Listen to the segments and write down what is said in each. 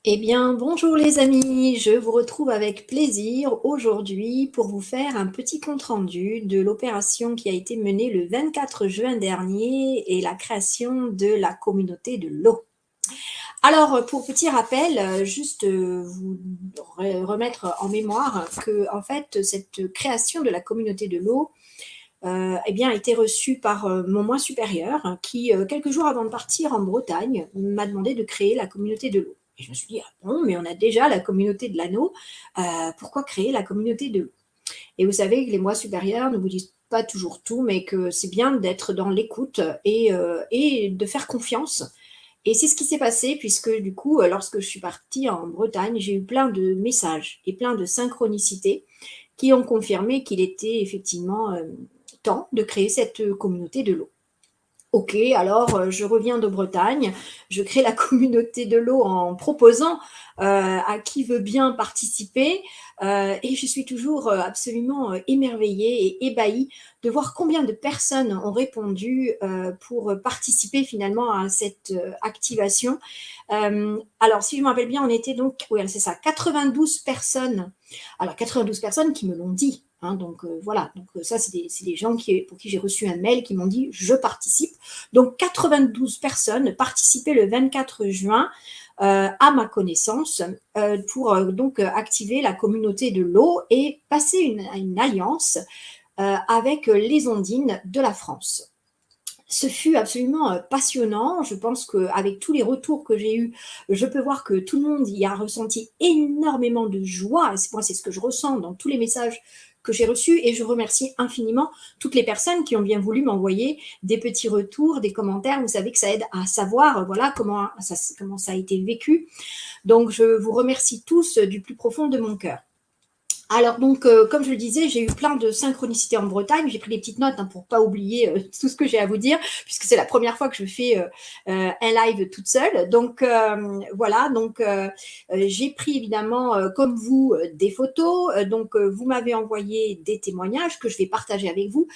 Eh bien, bonjour les amis, je vous retrouve avec plaisir aujourd'hui pour vous faire un petit compte-rendu de l'opération qui a été menée le 24 juin dernier et la création de la communauté de l'eau. Alors, pour petit rappel, juste vous remettre en mémoire que, en fait, cette création de la communauté de l'eau eh bien, a été reçue par mon moi supérieur qui, quelques jours avant de partir en Bretagne, m'a demandé de créer la communauté de l'eau. Et je me suis dit, ah bon, mais on a déjà la communauté de l'anneau, pourquoi créer la communauté de l'eau? Et vous savez que les mois supérieurs ne vous disent pas toujours tout, mais que c'est bien d'être dans l'écoute et de faire confiance. Et c'est ce qui s'est passé, puisque du coup, lorsque je suis partie en Bretagne, j'ai eu plein de messages et plein de synchronicités qui ont confirmé qu'il était effectivement temps de créer cette communauté de l'eau. Ok, alors je reviens de Bretagne, je crée la communauté de l'eau en proposant à qui veut bien participer et je suis toujours absolument émerveillée et ébahie de voir combien de personnes ont répondu pour participer finalement à cette activation. Alors si je me rappelle bien, on était donc, oui c'est ça, 92 personnes. Alors 92 personnes qui me l'ont dit. Hein, donc voilà, donc ça c'est des gens pour qui j'ai reçu un mail qui m'ont dit je participe. Donc 92 personnes participaient le 24 juin à ma connaissance pour donc activer la communauté de l'eau et passer une alliance avec les ondines de la France. Ce fut absolument passionnant. Je pense qu'avec tous les retours que j'ai eus, je peux voir que tout le monde y a ressenti énormément de joie. Moi, c'est ce que je ressens dans tous les messages que j'ai reçus et je remercie infiniment toutes les personnes qui ont bien voulu m'envoyer des petits retours, des commentaires. Vous savez que ça aide à savoir voilà, comment ça a été vécu. Donc, je vous remercie tous du plus profond de mon cœur. Alors donc, comme je le disais, j'ai eu plein de synchronicités en Bretagne. J'ai pris des petites notes pour pas oublier tout ce que j'ai à vous dire, puisque c'est la première fois que je fais un live toute seule. Donc voilà, donc j'ai pris évidemment, comme vous, des photos. Donc vous m'avez envoyé des témoignages que je vais partager avec vous.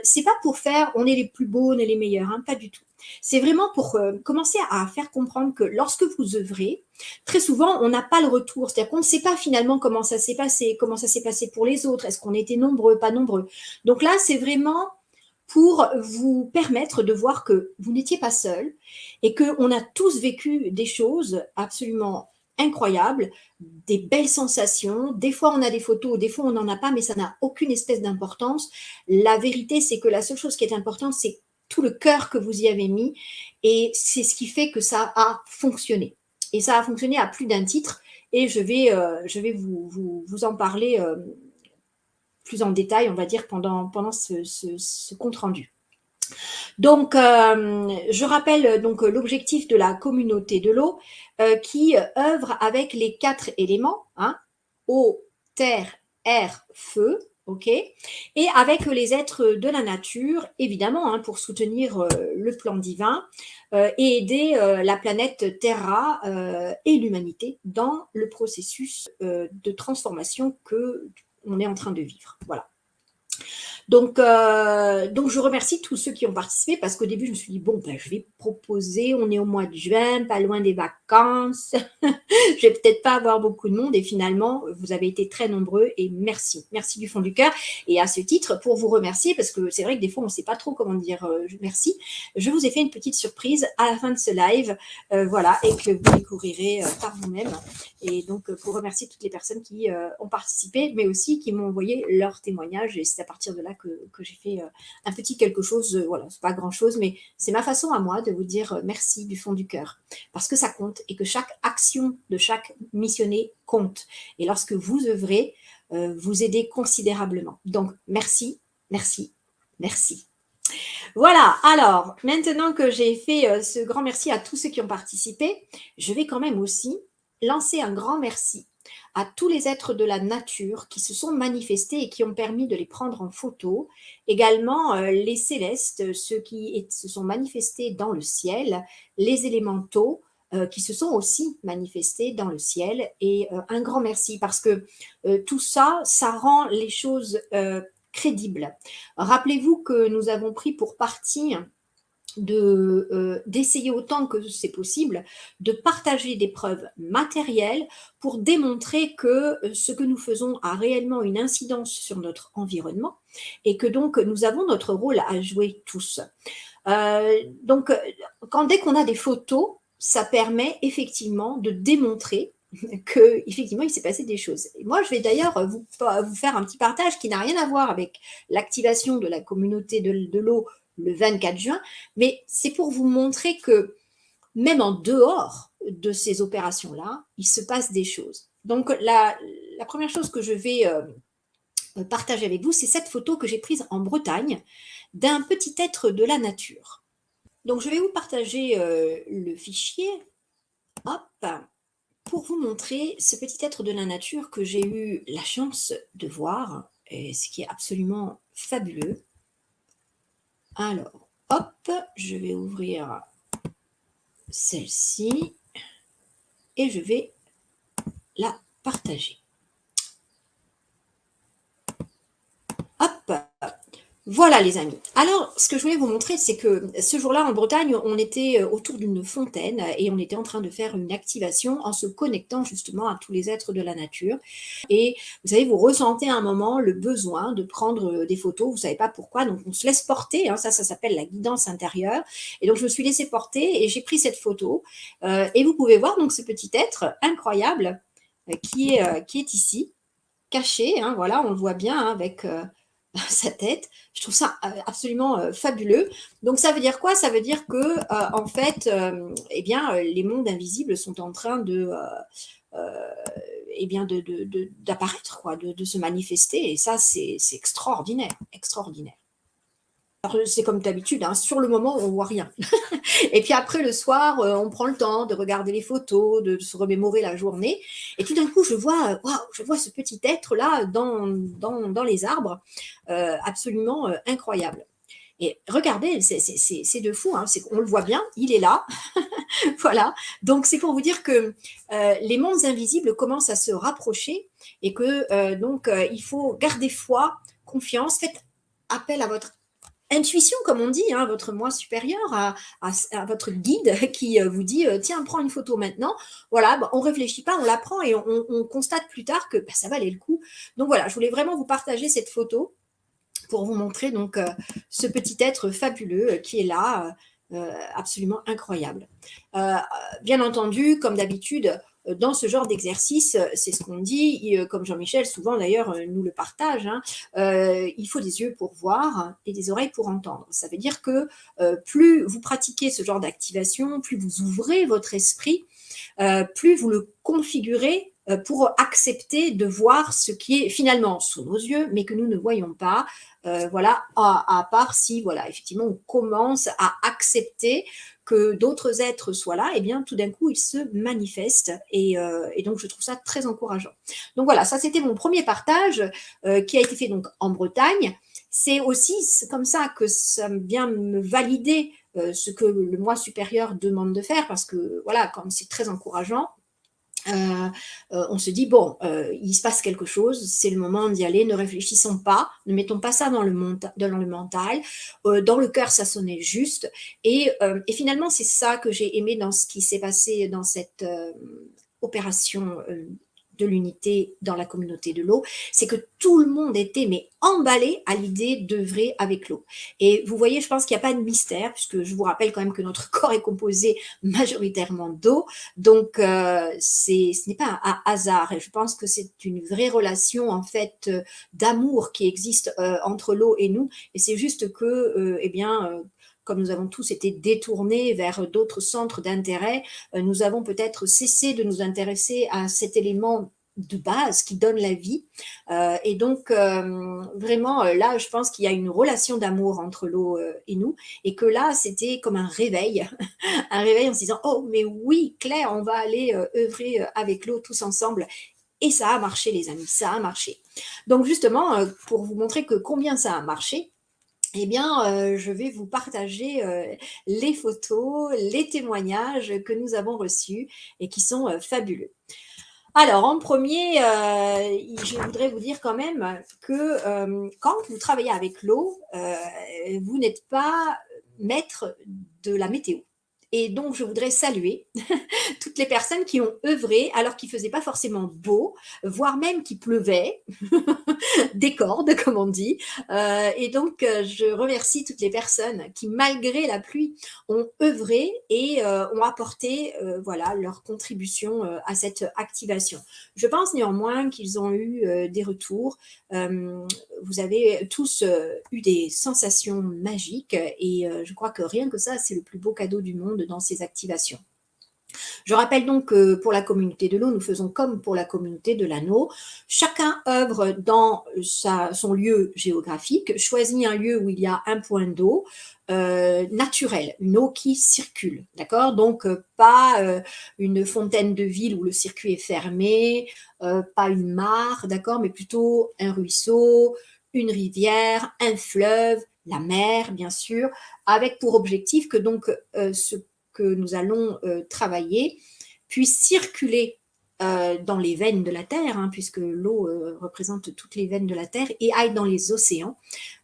C'est pas pour faire, on est les plus beaux, on est les meilleurs, hein, pas du tout. C'est vraiment pour commencer à faire comprendre que lorsque vous œuvrez, très souvent, on n'a pas le retour. C'est-à-dire qu'on ne sait pas finalement comment ça s'est passé pour les autres, est-ce qu'on était nombreux, pas nombreux. Donc là, c'est vraiment pour vous permettre de voir que vous n'étiez pas seul et qu'on a tous vécu des choses absolument incroyables, des belles sensations. Des fois, on a des photos, des fois, on n'en a pas, mais ça n'a aucune espèce d'importance. La vérité, c'est que la seule chose qui est importante, c'est tout le cœur que vous y avez mis et c'est ce qui fait que ça a fonctionné. Et ça a fonctionné à plus d'un titre et je vais vous en parler plus en détail, on va dire, pendant ce compte rendu. Donc, je rappelle donc l'objectif de la communauté de l'eau qui œuvre avec les 4 éléments, hein, eau, terre, air, feu, ok, et avec les êtres de la nature, évidemment, hein, pour soutenir le plan divin et aider la planète Terra et l'humanité dans le processus de transformation que on est en train de vivre. Voilà. Donc, je remercie tous ceux qui ont participé parce qu'au début, je me suis dit, bon, ben, je vais proposer, on est au mois de juin, pas loin des vacances, je vais peut-être pas avoir beaucoup de monde et finalement, vous avez été très nombreux et merci, merci du fond du cœur. Et à ce titre, pour vous remercier, parce que c'est vrai que des fois, on ne sait pas trop comment dire merci, je vous ai fait une petite surprise à la fin de ce live, voilà, et que vous découvrirez par vous-même. Et donc, pour remercier toutes les personnes qui ont participé, mais aussi qui m'ont envoyé leurs témoignages. Et c'est à partir de là que j'ai fait un petit quelque chose. Voilà, c'est pas grand-chose, mais c'est ma façon à moi de vous dire merci du fond du cœur. Parce que ça compte et que chaque action de chaque missionné compte. Et lorsque vous œuvrez, vous aidez considérablement. Donc, merci, merci, merci. Voilà, alors, maintenant que j'ai fait ce grand merci à tous ceux qui ont participé, je vais quand même aussi lancer un grand merci à tous les êtres de la nature qui se sont manifestés et qui ont permis de les prendre en photo. Également, les célestes, ceux qui se sont manifestés dans le ciel, les élémentaux, qui se sont aussi manifestés dans le ciel. Et un grand merci parce que tout ça, ça rend les choses crédibles. Rappelez-vous que nous avons pris pour partie d'essayer autant que c'est possible de partager des preuves matérielles pour démontrer que ce que nous faisons a réellement une incidence sur notre environnement et que donc nous avons notre rôle à jouer tous. Donc, dès qu'on a des photos, ça permet effectivement de démontrer qu'effectivement il s'est passé des choses. Et moi, je vais d'ailleurs vous faire un petit partage qui n'a rien à voir avec l'activation de la communauté de l'eau le 24 juin, mais c'est pour vous montrer que même en dehors de ces opérations-là, il se passe des choses. Donc, la première chose que je vais partager avec vous, c'est cette photo que j'ai prise en Bretagne d'un petit être de la nature. Donc, je vais vous partager le fichier, hop, pour vous montrer ce petit être de la nature que j'ai eu la chance de voir, et ce qui est absolument fabuleux. Alors, hop, je vais ouvrir celle-ci et je vais la partager. Hop, voilà les amis. Alors, ce que je voulais vous montrer, c'est que ce jour-là en Bretagne, on était autour d'une fontaine et on était en train de faire une activation en se connectant justement à tous les êtres de la nature. Et vous savez, vous ressentez à un moment le besoin de prendre des photos, vous ne savez pas pourquoi, donc on se laisse porter, hein, ça s'appelle la guidance intérieure. Et donc je me suis laissée porter et j'ai pris cette photo. Et vous pouvez voir donc ce petit être incroyable qui est ici, caché, hein, voilà, on le voit bien hein, avec sa tête. Je trouve ça absolument fabuleux. Donc ça veut dire quoi? Ça veut dire que en fait, eh bien, les mondes invisibles sont en train eh bien, d'apparaître, quoi, de se manifester. Et ça, c'est extraordinaire, extraordinaire. Alors, c'est comme d'habitude, hein, sur le moment, on voit rien. Et puis après, le soir, on prend le temps de regarder les photos, de se remémorer la journée. Et tout d'un coup, je vois ce petit être-là dans les arbres, absolument incroyable. Et regardez, c'est de fou, hein, on le voit bien, il est là. Voilà. Donc, c'est pour vous dire que les mondes invisibles commencent à se rapprocher et que il faut garder foi, confiance, faites appel à votre intuition, comme on dit, hein, votre moi supérieur, à votre guide qui vous dit tiens, prends une photo maintenant. Voilà, on ne réfléchit pas, on la prend et on constate plus tard que ça valait le coup. Donc voilà, je voulais vraiment vous partager cette photo pour vous montrer donc ce petit être fabuleux qui est là, absolument incroyable. Bien entendu, comme d'habitude, dans ce genre d'exercice, c'est ce qu'on dit, comme Jean-Michel souvent d'ailleurs nous le partage, hein, il faut des yeux pour voir et des oreilles pour entendre. Ça veut dire que plus vous pratiquez ce genre d'activation, plus vous ouvrez votre esprit, plus vous le configurez pour accepter de voir ce qui est finalement sous nos yeux, mais que nous ne voyons pas. Voilà, à part si, voilà, effectivement, on commence à accepter que d'autres êtres soient là, et bien tout d'un coup, ils se manifestent. Et donc, je trouve ça très encourageant. Donc voilà, ça c'était mon premier partage qui a été fait donc en Bretagne. C'est aussi comme ça que ça vient me valider ce que le moi supérieur demande de faire, parce que voilà, comme c'est très encourageant, on se dit bon, il se passe quelque chose, c'est le moment d'y aller, ne réfléchissons pas, ne mettons pas ça dans le mental, dans le cœur ça sonnait juste, et finalement c'est ça que j'ai aimé dans ce qui s'est passé dans cette opération de l'unité dans la communauté de l'eau, c'est que tout le monde était mais emballé à l'idée d'œuvrer avec l'eau. Et vous voyez, je pense qu'il n'y a pas de mystère, puisque je vous rappelle quand même que notre corps est composé majoritairement d'eau, donc ce n'est pas un hasard, et je pense que c'est une vraie relation en fait d'amour qui existe entre l'eau et nous, et c'est juste que, comme nous avons tous été détournés vers d'autres centres d'intérêt, nous avons peut-être cessé de nous intéresser à cet élément de base qui donne la vie. Et donc, vraiment, là, je pense qu'il y a une relation d'amour entre l'eau et nous, et que là, c'était comme un réveil, un réveil en se disant, oh, mais oui, Claire, on va aller œuvrer avec l'eau tous ensemble. Et ça a marché, les amis, ça a marché. Donc, justement, pour vous montrer que combien ça a marché, eh bien, je vais vous partager les photos, les témoignages que nous avons reçus et qui sont fabuleux. Alors, en premier, je voudrais vous dire quand même que quand vous travaillez avec l'eau, vous n'êtes pas maître de la météo. Et donc, je voudrais saluer toutes les personnes qui ont œuvré alors qu'il ne faisait pas forcément beau, voire même qu'il pleuvait, des cordes, comme on dit. Et donc, je remercie toutes les personnes qui, malgré la pluie, ont œuvré et ont apporté voilà, leur contribution à cette activation. Je pense néanmoins qu'ils ont eu des retours. Vous avez tous eu des sensations magiques et je crois que rien que ça, c'est le plus beau cadeau du monde dans ces activations. Je rappelle donc que pour la communauté de l'eau, nous faisons comme pour la communauté de l'anneau. Chacun œuvre dans son lieu géographique, choisit un lieu où il y a un point d'eau naturel, une eau qui circule, d'accord? Donc pas une fontaine de ville où le circuit est fermé, pas une mare, d'accord? Mais plutôt un ruisseau, une rivière, un fleuve, la mer, bien sûr, avec pour objectif que donc ce que nous allons travailler puisse circuler dans les veines de la Terre, hein, puisque l'eau représente toutes les veines de la Terre, et aille dans les océans.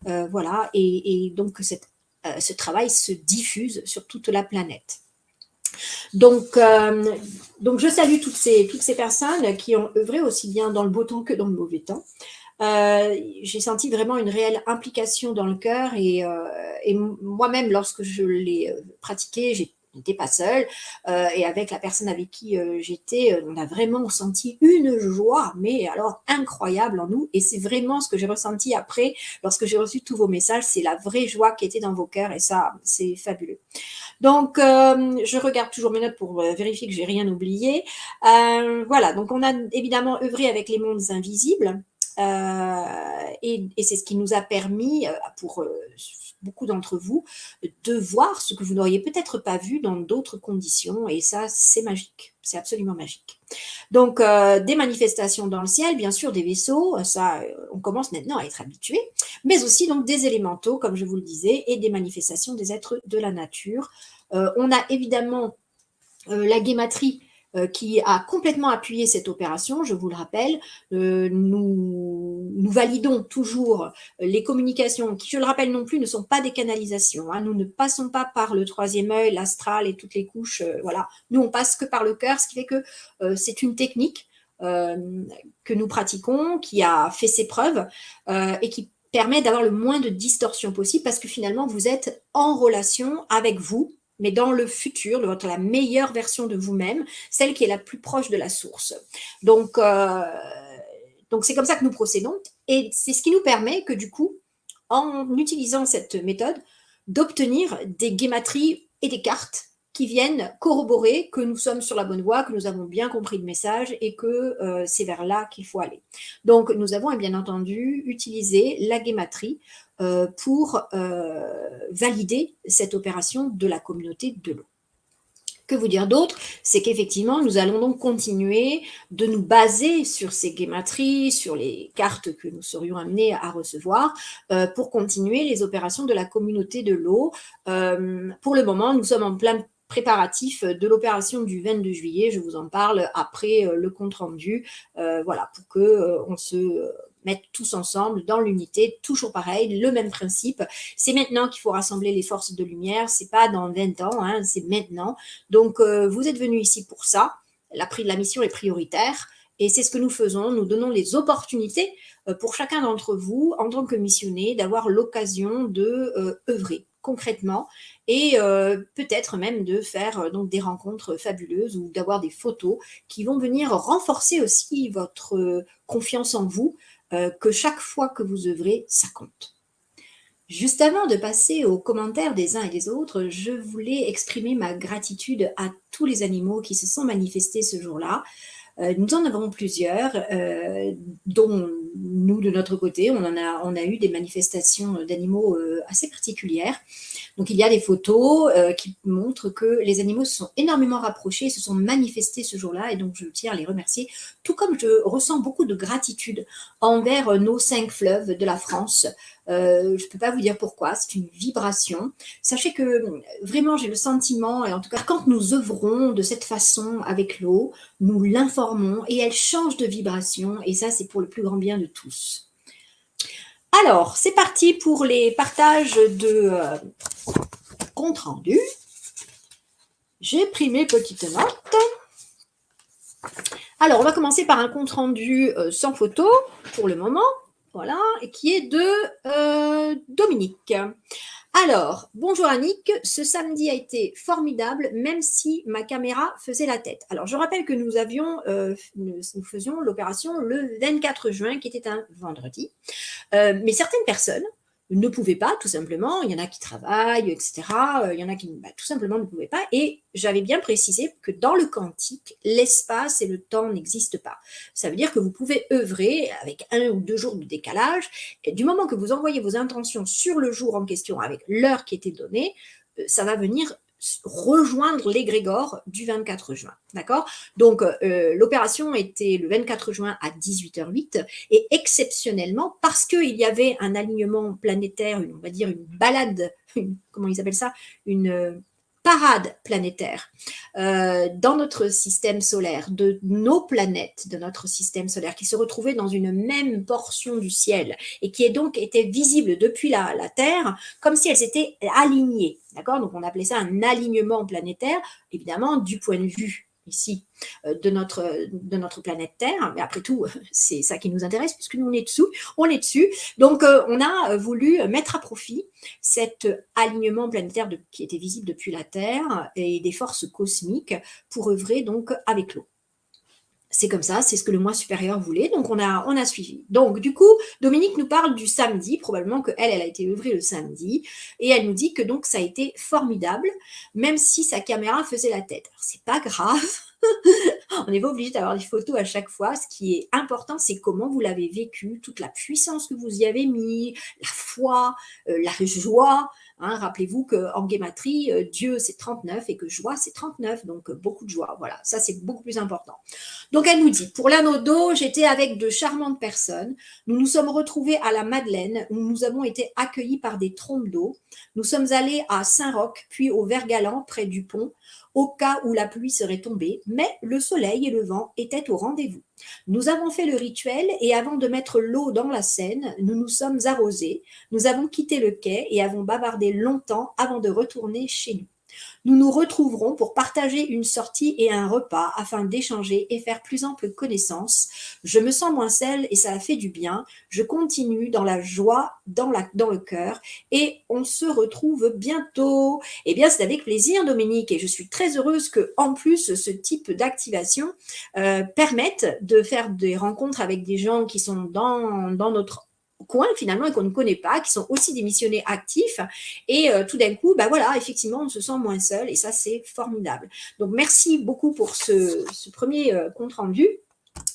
Voilà, et donc que ce travail se diffuse sur toute la planète. Donc je salue toutes ces personnes qui ont œuvré aussi bien dans le beau temps que dans le mauvais temps. J'ai senti vraiment une réelle implication dans le cœur et moi-même, lorsque je l'ai pratiqué, j'étais pas seule et avec la personne avec qui j'étais, on a vraiment senti une joie, mais alors incroyable en nous. Et c'est vraiment ce que j'ai ressenti après, lorsque j'ai reçu tous vos messages, c'est la vraie joie qui était dans vos cœurs et ça, c'est fabuleux. Donc, je regarde toujours mes notes pour vérifier que j'ai rien oublié. Voilà, donc on a évidemment œuvré avec les mondes invisibles. Et c'est ce qui nous a permis, pour beaucoup d'entre vous, de voir ce que vous n'auriez peut-être pas vu dans d'autres conditions. Et ça, c'est magique. C'est absolument magique. Donc, des manifestations dans le ciel, bien sûr, des vaisseaux, ça, on commence maintenant à être habitué, mais aussi donc des élémentaux, comme je vous le disais, et des manifestations des êtres de la nature. On a évidemment la guématrie qui a complètement appuyé cette opération, je vous le rappelle. Nous validons toujours les communications qui, je le rappelle non plus, ne sont pas des canalisations. Hein. Nous ne passons pas par le troisième œil, l'astral et toutes les couches. Voilà. Nous, on passe que par le cœur, ce qui fait que c'est une technique que nous pratiquons, qui a fait ses preuves et qui permet d'avoir le moins de distorsion possible parce que finalement, vous êtes en relation avec vous, mais dans le futur, la meilleure version de vous-même, celle qui est la plus proche de la source. Donc c'est comme ça que nous procédons, et c'est ce qui nous permet que du coup, en utilisant cette méthode, d'obtenir des guématries et des cartes qui viennent corroborer que nous sommes sur la bonne voie, que nous avons bien compris le message et que c'est vers là qu'il faut aller. Donc, nous avons bien entendu utilisé la guématrie pour valider cette opération de la communauté de l'eau. Que vous dire d'autre? C'est qu'effectivement, nous allons donc continuer de nous baser sur ces guématries, sur les cartes que nous serions amenés à recevoir pour continuer les opérations de la communauté de l'eau. Pour le moment, nous sommes en plein préparatif de l'opération du 22 juillet. Je vous en parle après le compte-rendu, voilà, pour qu'on se mettre tous ensemble dans l'unité, toujours pareil, le même principe. C'est maintenant qu'il faut rassembler les forces de lumière, c'est pas dans 20 ans, hein, c'est maintenant. Donc, vous êtes venus ici pour ça. La mission est prioritaire et c'est ce que nous faisons. Nous donnons les opportunités pour chacun d'entre vous, en tant que missionnaire, d'avoir l'occasion de œuvrer concrètement et peut-être même de faire donc des rencontres fabuleuses ou d'avoir des photos qui vont venir renforcer aussi votre confiance en vous, que chaque fois que vous œuvrez, ça compte. Juste avant de passer aux commentaires des uns et des autres, je voulais exprimer ma gratitude à tous les animaux qui se sont manifestés ce jour-là. Nous en avons plusieurs, dont nous, de notre côté, on a eu des manifestations d'animaux assez particulières. Donc, il y a des photos qui montrent que les animaux se sont énormément rapprochés et se sont manifestés ce jour-là. Et donc, je tiens à les remercier, tout comme je ressens beaucoup de gratitude envers nos 5 fleuves de la France. Je ne peux pas vous dire pourquoi, c'est une vibration. Sachez que vraiment, j'ai le sentiment, et en tout cas, quand nous œuvrons de cette façon avec l'eau, nous l'informons et elle change de vibration. Et ça, c'est pour le plus grand bien de tous. Alors, c'est parti pour les partages compte rendu. J'ai pris mes petites notes. Alors, on va commencer par un compte rendu sans photo pour le moment, voilà, et qui est de Dominique. Alors, bonjour Annick, ce samedi a été formidable, même si ma caméra faisait la tête. Alors, je rappelle que nous faisions l'opération le 24 juin, qui était un vendredi. Mais certaines personnes ne pouvaient pas, tout simplement. Il y en a qui travaillent, etc. Il y en a qui tout simplement ne pouvaient pas. Et j'avais bien précisé que dans le quantique, l'espace et le temps n'existent pas. Ça veut dire que vous pouvez œuvrer avec 1 ou 2 jours de décalage. Et du moment que vous envoyez vos intentions sur le jour en question avec l'heure qui était donnée, ça va venir rejoindre l'égrégore du 24 juin. D'accord? Donc, l'opération était le 24 juin à 18h08 et exceptionnellement, parce qu'il y avait un alignement planétaire, on va dire une balade, comment ils appellent ça? Une parade planétaire dans notre système solaire, de nos planètes de notre système solaire, qui se retrouvaient dans une même portion du ciel et qui donc étaient visibles depuis la Terre, comme si elles étaient alignées. D'accord? Donc on appelait ça un alignement planétaire, évidemment, du point de vue ici de notre planète Terre, mais après tout, c'est ça qui nous intéresse, puisque nous on est dessus. Donc, on a voulu mettre à profit cet alignement planétaire qui était visible depuis la Terre et des forces cosmiques pour œuvrer donc avec l'eau. C'est comme ça, c'est ce que le moi supérieur voulait, donc on a suivi. Donc du coup, Dominique nous parle du samedi, probablement qu'elle a été œuvrée le samedi, et elle nous dit que donc ça a été formidable, même si sa caméra faisait la tête. Alors c'est pas grave, on n'est pas obligé d'avoir des photos à chaque fois. Ce qui est important, c'est comment vous l'avez vécu, toute la puissance que vous y avez mis, la foi, la joie. Hein, rappelez-vous qu'en guématrie, Dieu c'est 39 et que joie c'est 39, donc beaucoup de joie. Voilà, ça c'est beaucoup plus important. Donc elle nous dit, pour l'Anodo, j'étais avec de charmantes personnes. Nous nous sommes retrouvés à la Madeleine, où nous avons été accueillis par des trompes d'eau. Nous sommes allés à Saint-Roch, puis au Vert-Galant, près du pont, au cas où la pluie serait tombée, mais le soleil et le vent étaient au rendez-vous. Nous avons fait le rituel et avant de mettre l'eau dans la Seine, nous nous sommes arrosés, nous avons quitté le quai et avons bavardé longtemps avant de retourner chez nous. Nous nous retrouverons pour partager une sortie et un repas afin d'échanger et faire plus ample connaissance. Je me sens moins seule et ça a fait du bien. Je continue dans la joie, dans le cœur et on se retrouve bientôt. Eh bien, c'est avec plaisir, Dominique, et je suis très heureuse que, en plus, ce type d'activation permette de faire des rencontres avec des gens qui sont dans notre coin finalement et qu'on ne connaît pas, qui sont aussi des missionnaires actifs et tout d'un coup, voilà, effectivement, on se sent moins seul et ça, c'est formidable. Donc, merci beaucoup pour ce premier compte rendu.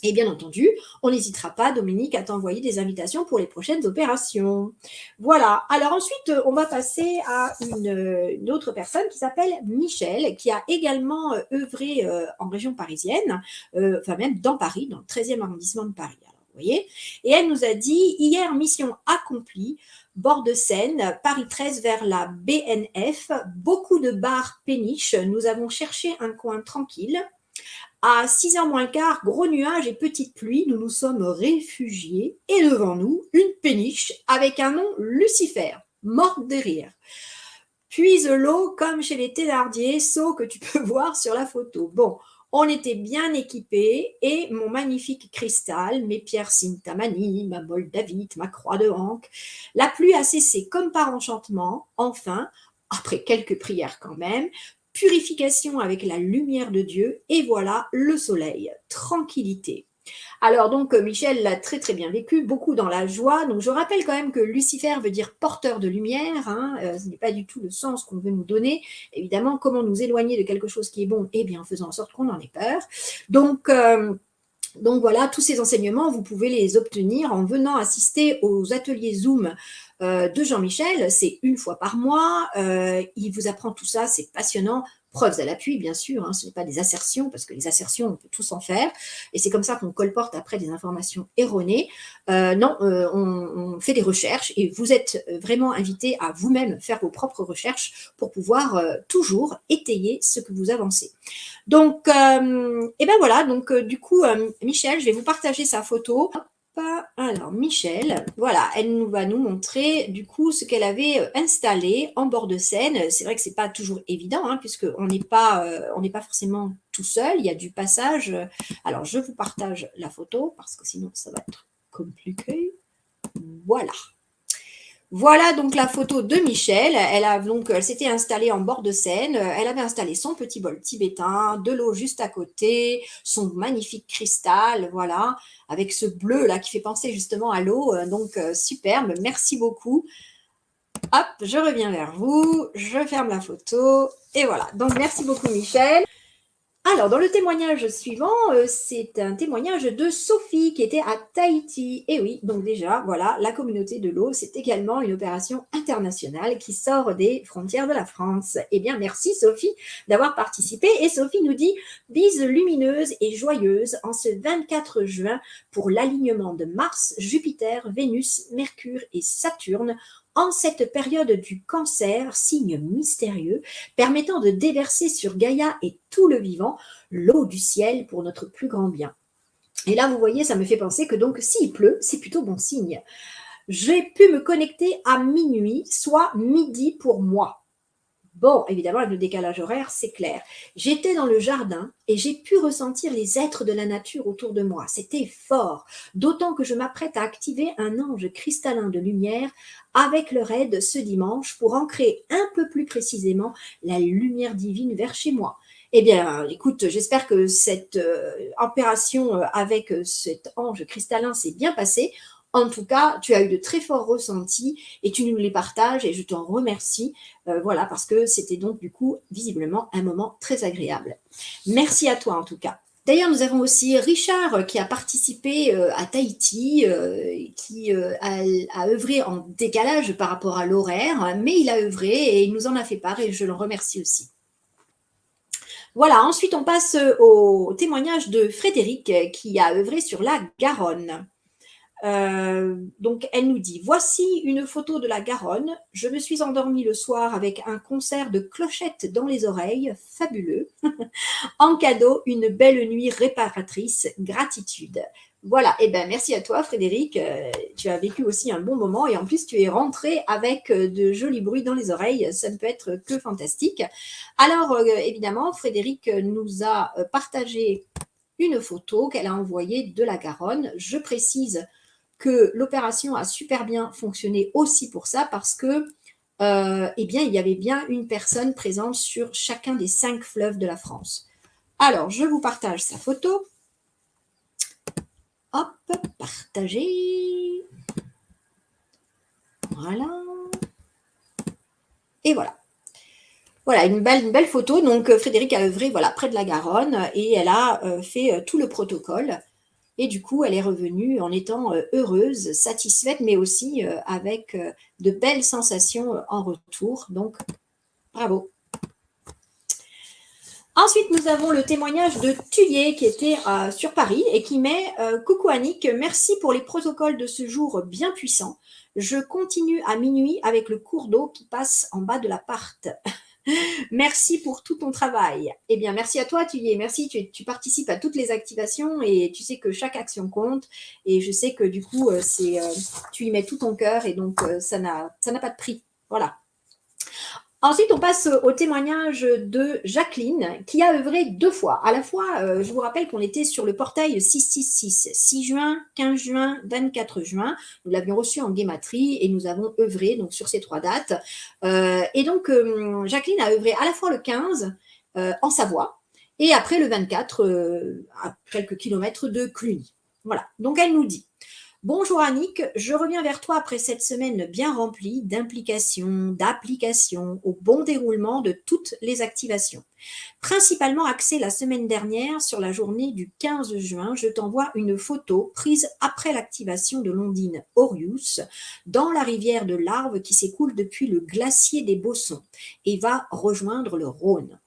Et bien entendu, on n'hésitera pas, Dominique, à t'envoyer des invitations pour les prochaines opérations. Voilà. Alors ensuite, on va passer à une autre personne qui s'appelle Michel, qui a également œuvré en région parisienne, enfin même dans Paris, dans le 13e arrondissement de Paris. Alors, vous voyez. Et elle nous a dit, hier, mission accomplie, bord de Seine, Paris 13 vers la BNF, beaucoup de bars péniches, nous avons cherché un coin tranquille. À 6h moins quart, gros nuages et petite pluie, nous nous sommes réfugiés et devant nous, une péniche avec un nom Lucifer, morte de rire. Puis l'eau comme chez les Thénardier, seau que tu peux voir sur la photo. Bon, on était bien équipés et mon magnifique cristal, mes pierres Sintamani, ma moldavite, ma croix de Hank. La pluie a cessé comme par enchantement, enfin, après quelques prières quand même, purification avec la lumière de Dieu, et voilà le soleil, tranquillité. Alors donc Michel l'a très très bien vécu, beaucoup dans la joie. Donc je rappelle quand même que Lucifer veut dire porteur de lumière, hein, ce n'est pas du tout le sens qu'on veut nous donner. Évidemment, comment nous éloigner de quelque chose qui est bon? Eh bien en faisant en sorte qu'on en ait peur. Donc voilà, tous ces enseignements, vous pouvez les obtenir en venant assister aux ateliers Zoom de Jean-Michel. C'est une fois par mois. Il vous apprend tout ça, c'est passionnant. Preuves à l'appui, bien sûr, hein, ce n'est pas des assertions, parce que les assertions, on peut tous en faire. Et c'est comme ça qu'on colporte après des informations erronées. Non, on fait des recherches et vous êtes vraiment invité à vous-même faire vos propres recherches pour pouvoir toujours étayer ce que vous avancez. Donc, et ben voilà, donc du coup, Michel, je vais vous partager sa photo Alors Michel, voilà, elle va nous montrer du coup ce qu'elle avait installé en bord de Seine. C'est vrai que c'est pas toujours évident, hein, puisque on n'est pas forcément tout seul, il y a du passage. Alors je vous partage la photo parce que sinon ça va être compliqué. Voilà. Voilà donc la photo de Michel. Elle s'était installée en bord de Seine. Elle avait installé son petit bol tibétain, de l'eau juste à côté, son magnifique cristal, voilà, avec ce bleu là qui fait penser justement à l'eau. Donc superbe. Merci beaucoup. Hop, je reviens vers vous. Je ferme la photo et voilà. Donc merci beaucoup Michel. Alors, dans le témoignage suivant, c'est un témoignage de Sophie qui était à Tahiti. Et oui, donc déjà, voilà, la communauté de l'eau, c'est également une opération internationale qui sort des frontières de la France. Eh bien, merci Sophie d'avoir participé. Et Sophie nous dit « Bise lumineuse et joyeuse en ce 24 juin pour l'alignement de Mars, Jupiter, Vénus, Mercure et Saturne en cette période du Cancer, signe mystérieux, permettant de déverser sur Gaïa et tout le vivant l'eau du ciel pour notre plus grand bien. » Et là, vous voyez, ça me fait penser que donc, s'il pleut, c'est plutôt bon signe. J'ai pu me connecter à minuit, soit midi pour moi. Bon, évidemment, avec le décalage horaire, c'est clair. J'étais dans le jardin et j'ai pu ressentir les êtres de la nature autour de moi. C'était fort, d'autant que je m'apprête à activer un ange cristallin de lumière avec leur aide ce dimanche pour ancrer un peu plus précisément la lumière divine vers chez moi. Eh bien, écoute, j'espère que cette opération avec cet ange cristallin s'est bien passée. En tout cas, tu as eu de très forts ressentis et tu nous les partages et je t'en remercie. Voilà, parce que c'était donc du coup visiblement un moment très agréable. Merci à toi en tout cas. D'ailleurs, nous avons aussi Richard qui a participé à Tahiti, qui a œuvré en décalage par rapport à l'horaire, mais il a œuvré et il nous en a fait part et je le remercie aussi. Voilà, ensuite on passe au témoignage de Frédéric qui a œuvré sur la Garonne. Donc elle nous dit « Voici une photo de la Garonne. Je me suis endormie le soir avec un concert de clochettes dans les oreilles, fabuleux. En cadeau, une belle nuit réparatrice, gratitude. » Voilà, et bien merci à toi Frédéric, tu as vécu aussi un bon moment et en plus tu es rentré avec de jolis bruits dans les oreilles, ça ne peut être que fantastique. Alors évidemment, Frédéric nous a partagé une photo qu'elle a envoyée de la Garonne. Je précise que l'opération a super bien fonctionné aussi pour ça parce que eh bien, il y avait bien une personne présente sur chacun des 5 fleuves de la France. Alors, je vous partage sa photo. Hop, partager. Voilà. Et voilà. Voilà, une belle photo. Donc, Frédéric a œuvré voilà, près de la Garonne et elle a fait tout le protocole. Et du coup, elle est revenue en étant heureuse, satisfaite, mais aussi avec de belles sensations en retour. Donc, bravo. Ensuite, nous avons le témoignage de Thuyer qui était sur Paris et qui met « Coucou Annick, merci pour les protocoles de ce jour bien puissants. Je continue à minuit avec le cours d'eau qui passe en bas de l'appart. » Merci pour tout ton travail. Eh bien, merci à toi, Thuyer. Merci, tu participes à toutes les activations et tu sais que chaque action compte. Et je sais que du coup, tu y mets tout ton cœur et donc ça n'a pas de prix. Voilà. Ensuite, on passe au témoignage de Jacqueline qui a œuvré 2 fois. À la fois, je vous rappelle qu'on était sur le portail 666, 6 juin, 15 juin, 24 juin. Nous l'avions reçu en guématrie et nous avons œuvré donc, sur ces 3 dates. Et donc, Jacqueline a œuvré à la fois le 15 en Savoie et après le 24 à quelques kilomètres de Cluny. Voilà, donc elle nous dit « Bonjour Annick, je reviens vers toi après cette semaine bien remplie d'implications, d'applications au bon déroulement de toutes les activations. Principalement axée la semaine dernière sur la journée du 15 juin, je t'envoie une photo prise après l'activation de l'ondine Orius dans la rivière de l'Arve qui s'écoule depuis le glacier des Bossons et va rejoindre le Rhône.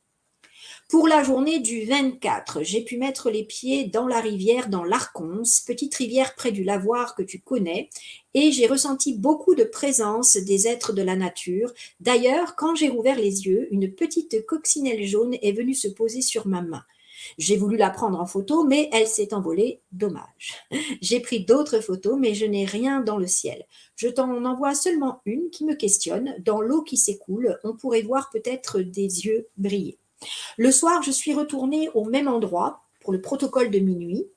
Pour la journée du 24, j'ai pu mettre les pieds dans la rivière dans l'Arconce, petite rivière près du lavoir que tu connais, et j'ai ressenti beaucoup de présence des êtres de la nature. D'ailleurs, quand j'ai rouvert les yeux, une petite coccinelle jaune est venue se poser sur ma main. J'ai voulu la prendre en photo, mais elle s'est envolée, dommage. J'ai pris d'autres photos, mais je n'ai rien dans le ciel. Je t'en envoie seulement une qui me questionne. Dans l'eau qui s'écoule, on pourrait voir peut-être des yeux briller. Le soir, je suis retournée au même endroit pour le protocole de minuit.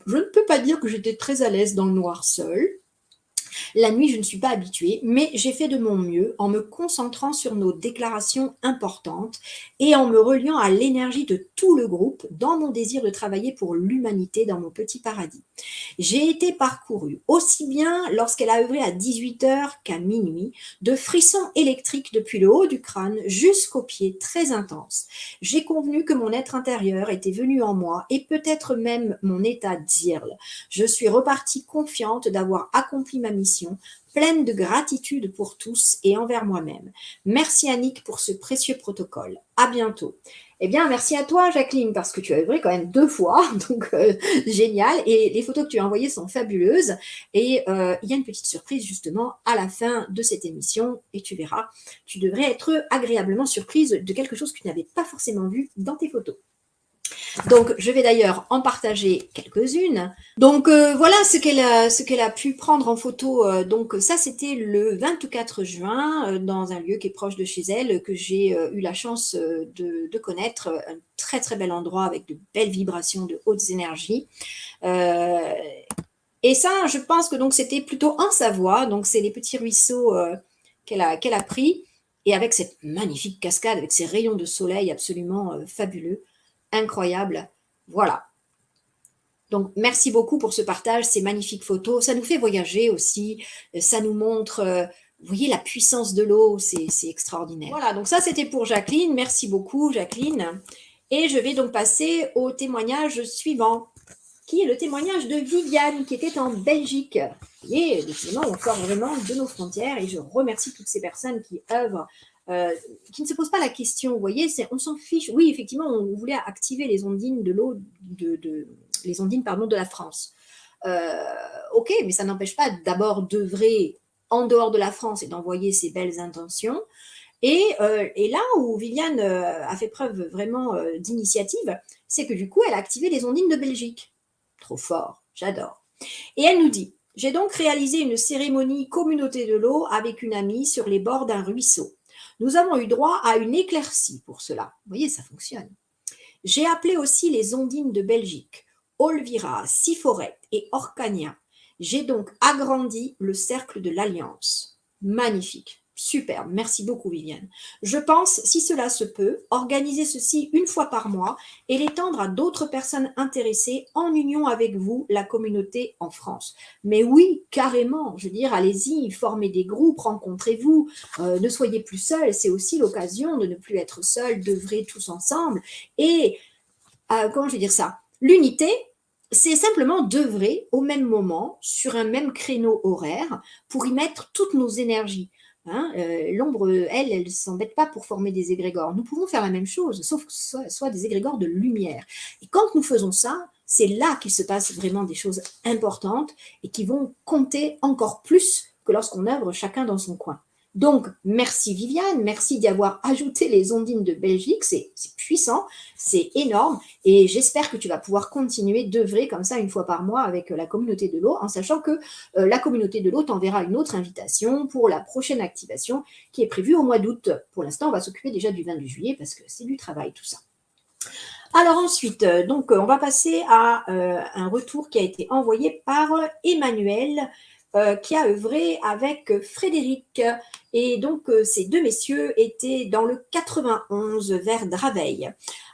Je ne peux pas dire que j'étais très à l'aise dans le noir seul. La nuit, je ne suis pas habituée, mais j'ai fait de mon mieux en me concentrant sur nos déclarations importantes et en me reliant à l'énergie de tout le groupe dans mon désir de travailler pour l'humanité dans mon petit paradis. J'ai été parcourue, aussi bien lorsqu'elle a œuvré à 18 h qu'à minuit, de frissons électriques depuis le haut du crâne jusqu'aux pieds, très intenses. J'ai convenu que mon être intérieur était venu en moi et peut-être même mon état d'Irl. Je suis repartie confiante d'avoir accompli ma mission, pleine de gratitude pour tous et envers moi-même. Merci Annick pour ce précieux protocole. À bientôt. Eh bien, merci à toi, Jacqueline, parce que tu as œuvré quand même 2 fois, donc génial. Et les photos que tu as envoyées sont fabuleuses. Et il y a une petite surprise justement à la fin de cette émission, et tu verras, tu devrais être agréablement surprise de quelque chose que tu n'avais pas forcément vu dans tes photos. Donc, je vais d'ailleurs en partager quelques-unes. Donc, voilà ce qu'elle a pu prendre en photo. Donc, ça, c'était le 24 juin, dans un lieu qui est proche de chez elle, que j'ai eu la chance de connaître. Un très, très bel endroit avec de belles vibrations, de hautes énergies. Et ça, je pense que donc c'était plutôt en Savoie. Donc, c'est les petits ruisseaux qu'elle a pris. Et avec cette magnifique cascade, avec ces rayons de soleil absolument fabuleux. Incroyable. Voilà. Donc, merci beaucoup pour ce partage, ces magnifiques photos. Ça nous fait voyager aussi. Ça nous montre, vous voyez, la puissance de l'eau. C'est extraordinaire. Voilà, donc ça, c'était pour Jacqueline. Merci beaucoup, Jacqueline. Et je vais donc passer au témoignage suivant, qui est le témoignage de Viviane, qui était en Belgique. Vous voyez, décidément, on sort vraiment de nos frontières et je remercie toutes ces personnes qui œuvrent, qui ne se posent pas la question. Vous voyez, on s'en fiche. Oui, effectivement, on voulait activer les ondines de l'eau, les ondines, pardon, de la France. Ok, mais ça n'empêche pas d'abord d'œuvrer en dehors de la France et d'envoyer ces belles intentions. Et là où Viviane a fait preuve vraiment d'initiative, c'est que du coup, elle a activé les ondines de Belgique. Trop fort, j'adore. Et elle nous dit, j'ai donc réalisé une cérémonie communauté de l'eau avec une amie sur les bords d'un ruisseau. Nous avons eu droit à une éclaircie pour cela. Vous voyez, ça fonctionne. J'ai appelé aussi les ondines de Belgique, Olvira, Siforette et Orcania. J'ai donc agrandi le cercle de l'Alliance. Magnifique. Superbe, merci beaucoup Viviane. Je pense, si cela se peut, organiser ceci une fois par mois et l'étendre à d'autres personnes intéressées en union avec vous, la communauté en France. Mais oui, carrément, je veux dire, allez-y, formez des groupes, rencontrez-vous, ne soyez plus seuls, c'est aussi l'occasion de ne plus être seul, d'œuvrer tous ensemble. Et, comment je vais dire ça, l'unité, c'est simplement d'œuvrer au même moment, sur un même créneau horaire, pour y mettre toutes nos énergies. Hein, l'ombre, elle ne s'embête pas pour former des égrégores. Nous pouvons faire la même chose, sauf que ce soit des égrégores de lumière. Et quand nous faisons ça, c'est là qu'il se passe vraiment des choses importantes et qui vont compter encore plus que lorsqu'on œuvre chacun dans son coin. Donc, merci Viviane, merci d'y avoir ajouté les ondines de Belgique, c'est puissant, c'est énorme, et j'espère que tu vas pouvoir continuer d'œuvrer comme ça une fois par mois avec la communauté de l'eau, en sachant que la communauté de l'eau t'enverra une autre invitation pour la prochaine activation qui est prévue au mois d'août. Pour l'instant, on va s'occuper déjà du 22 juillet parce que c'est du travail tout ça. Alors ensuite, donc on va passer à un retour qui a été envoyé par Emmanuel, qui a œuvré avec Frédéric. Et donc, ces deux messieurs étaient dans le 91 vers Draveil.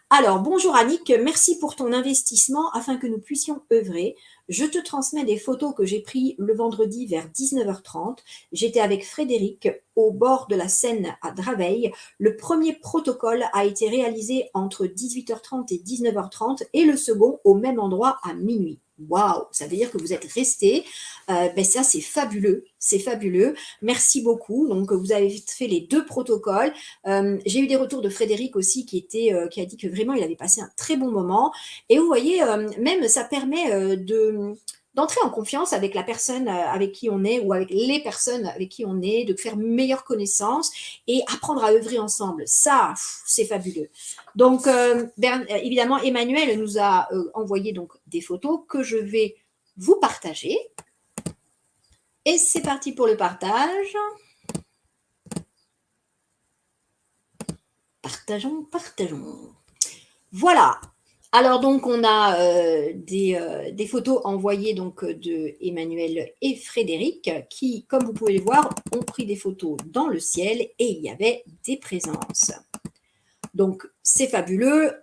Alors, bonjour Annick, merci pour ton investissement afin que nous puissions œuvrer. Je te transmets des photos que j'ai prises le vendredi vers 19h30. J'étais avec Frédéric au bord de la Seine à Draveil. Le premier protocole a été réalisé entre 18h30 et 19h30 et le second au même endroit à minuit. Waouh, ça veut dire que vous êtes restés. Ben ça, c'est fabuleux. C'est fabuleux. Merci beaucoup. Donc, vous avez fait les deux protocoles. J'ai eu des retours de Frédéric aussi qui a dit que vraiment, il avait passé un très bon moment. Et vous voyez, même ça permet d'entrer en confiance avec la personne avec qui on est ou avec les personnes avec qui on est, de faire meilleure connaissance et apprendre à œuvrer ensemble. Ça, c'est fabuleux. Donc, évidemment, Emmanuel nous a envoyé donc des photos que je vais vous partager. Et c'est parti pour le partage. Partageons, partageons. Voilà. Alors donc on a des photos envoyées donc de Emmanuel et Frédéric qui, comme vous pouvez le voir, ont pris des photos dans le ciel et il y avait des présences. Donc c'est fabuleux.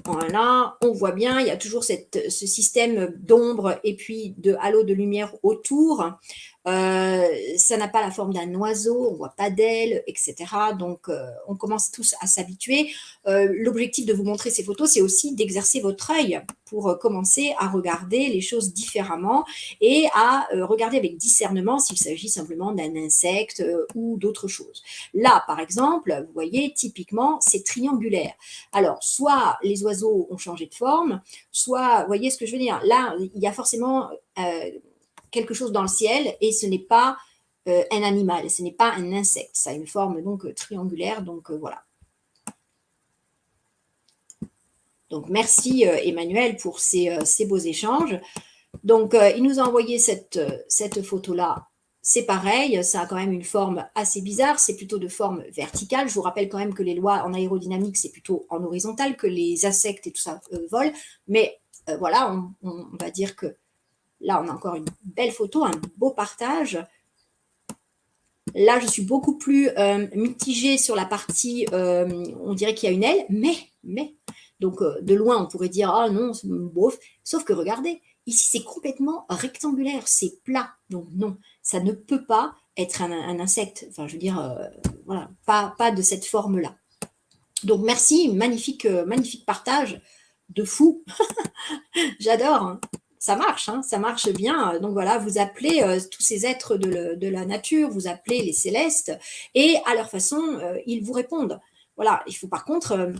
Voilà, on voit bien, il y a toujours ce système d'ombre et puis de halo de lumière autour. Ça n'a pas la forme d'un oiseau, on ne voit pas d'ailes, etc. Donc, on commence tous à s'habituer. L'objectif de vous montrer ces photos, c'est aussi d'exercer votre œil pour commencer à regarder les choses différemment et à regarder avec discernement s'il s'agit simplement d'un insecte ou d'autre chose. Là, par exemple, vous voyez, typiquement, c'est triangulaire. Alors, soit les oiseaux ont changé de forme, soit, vous voyez ce que je veux dire, là, il y a forcément quelque chose dans le ciel et ce n'est pas un animal, ce n'est pas un insecte, ça a une forme donc triangulaire, donc voilà. Donc merci Emmanuel pour ces beaux échanges. Donc il nous a envoyé cette photo-là. C'est pareil, ça a quand même une forme assez bizarre, c'est plutôt de forme verticale. Je vous rappelle quand même que les lois en aérodynamique, c'est plutôt en horizontal, que les insectes et tout ça volent. Mais voilà, on va dire que là, on a encore une belle photo, un beau partage. Là, je suis beaucoup plus mitigée sur la partie, on dirait qu'il y a une aile, mais, donc de loin, on pourrait dire, ah non, c'est bof. Sauf que regardez, ici, c'est complètement rectangulaire, c'est plat. Donc non, ça ne peut pas être un insecte. Enfin, je veux dire, voilà, pas de cette forme-là. Donc merci, magnifique partage de fou. J'adore. Hein. Ça marche, hein, ça marche bien. Donc voilà, vous appelez tous ces êtres de la nature, vous appelez les célestes, et à leur façon, ils vous répondent. Voilà, il faut par contre,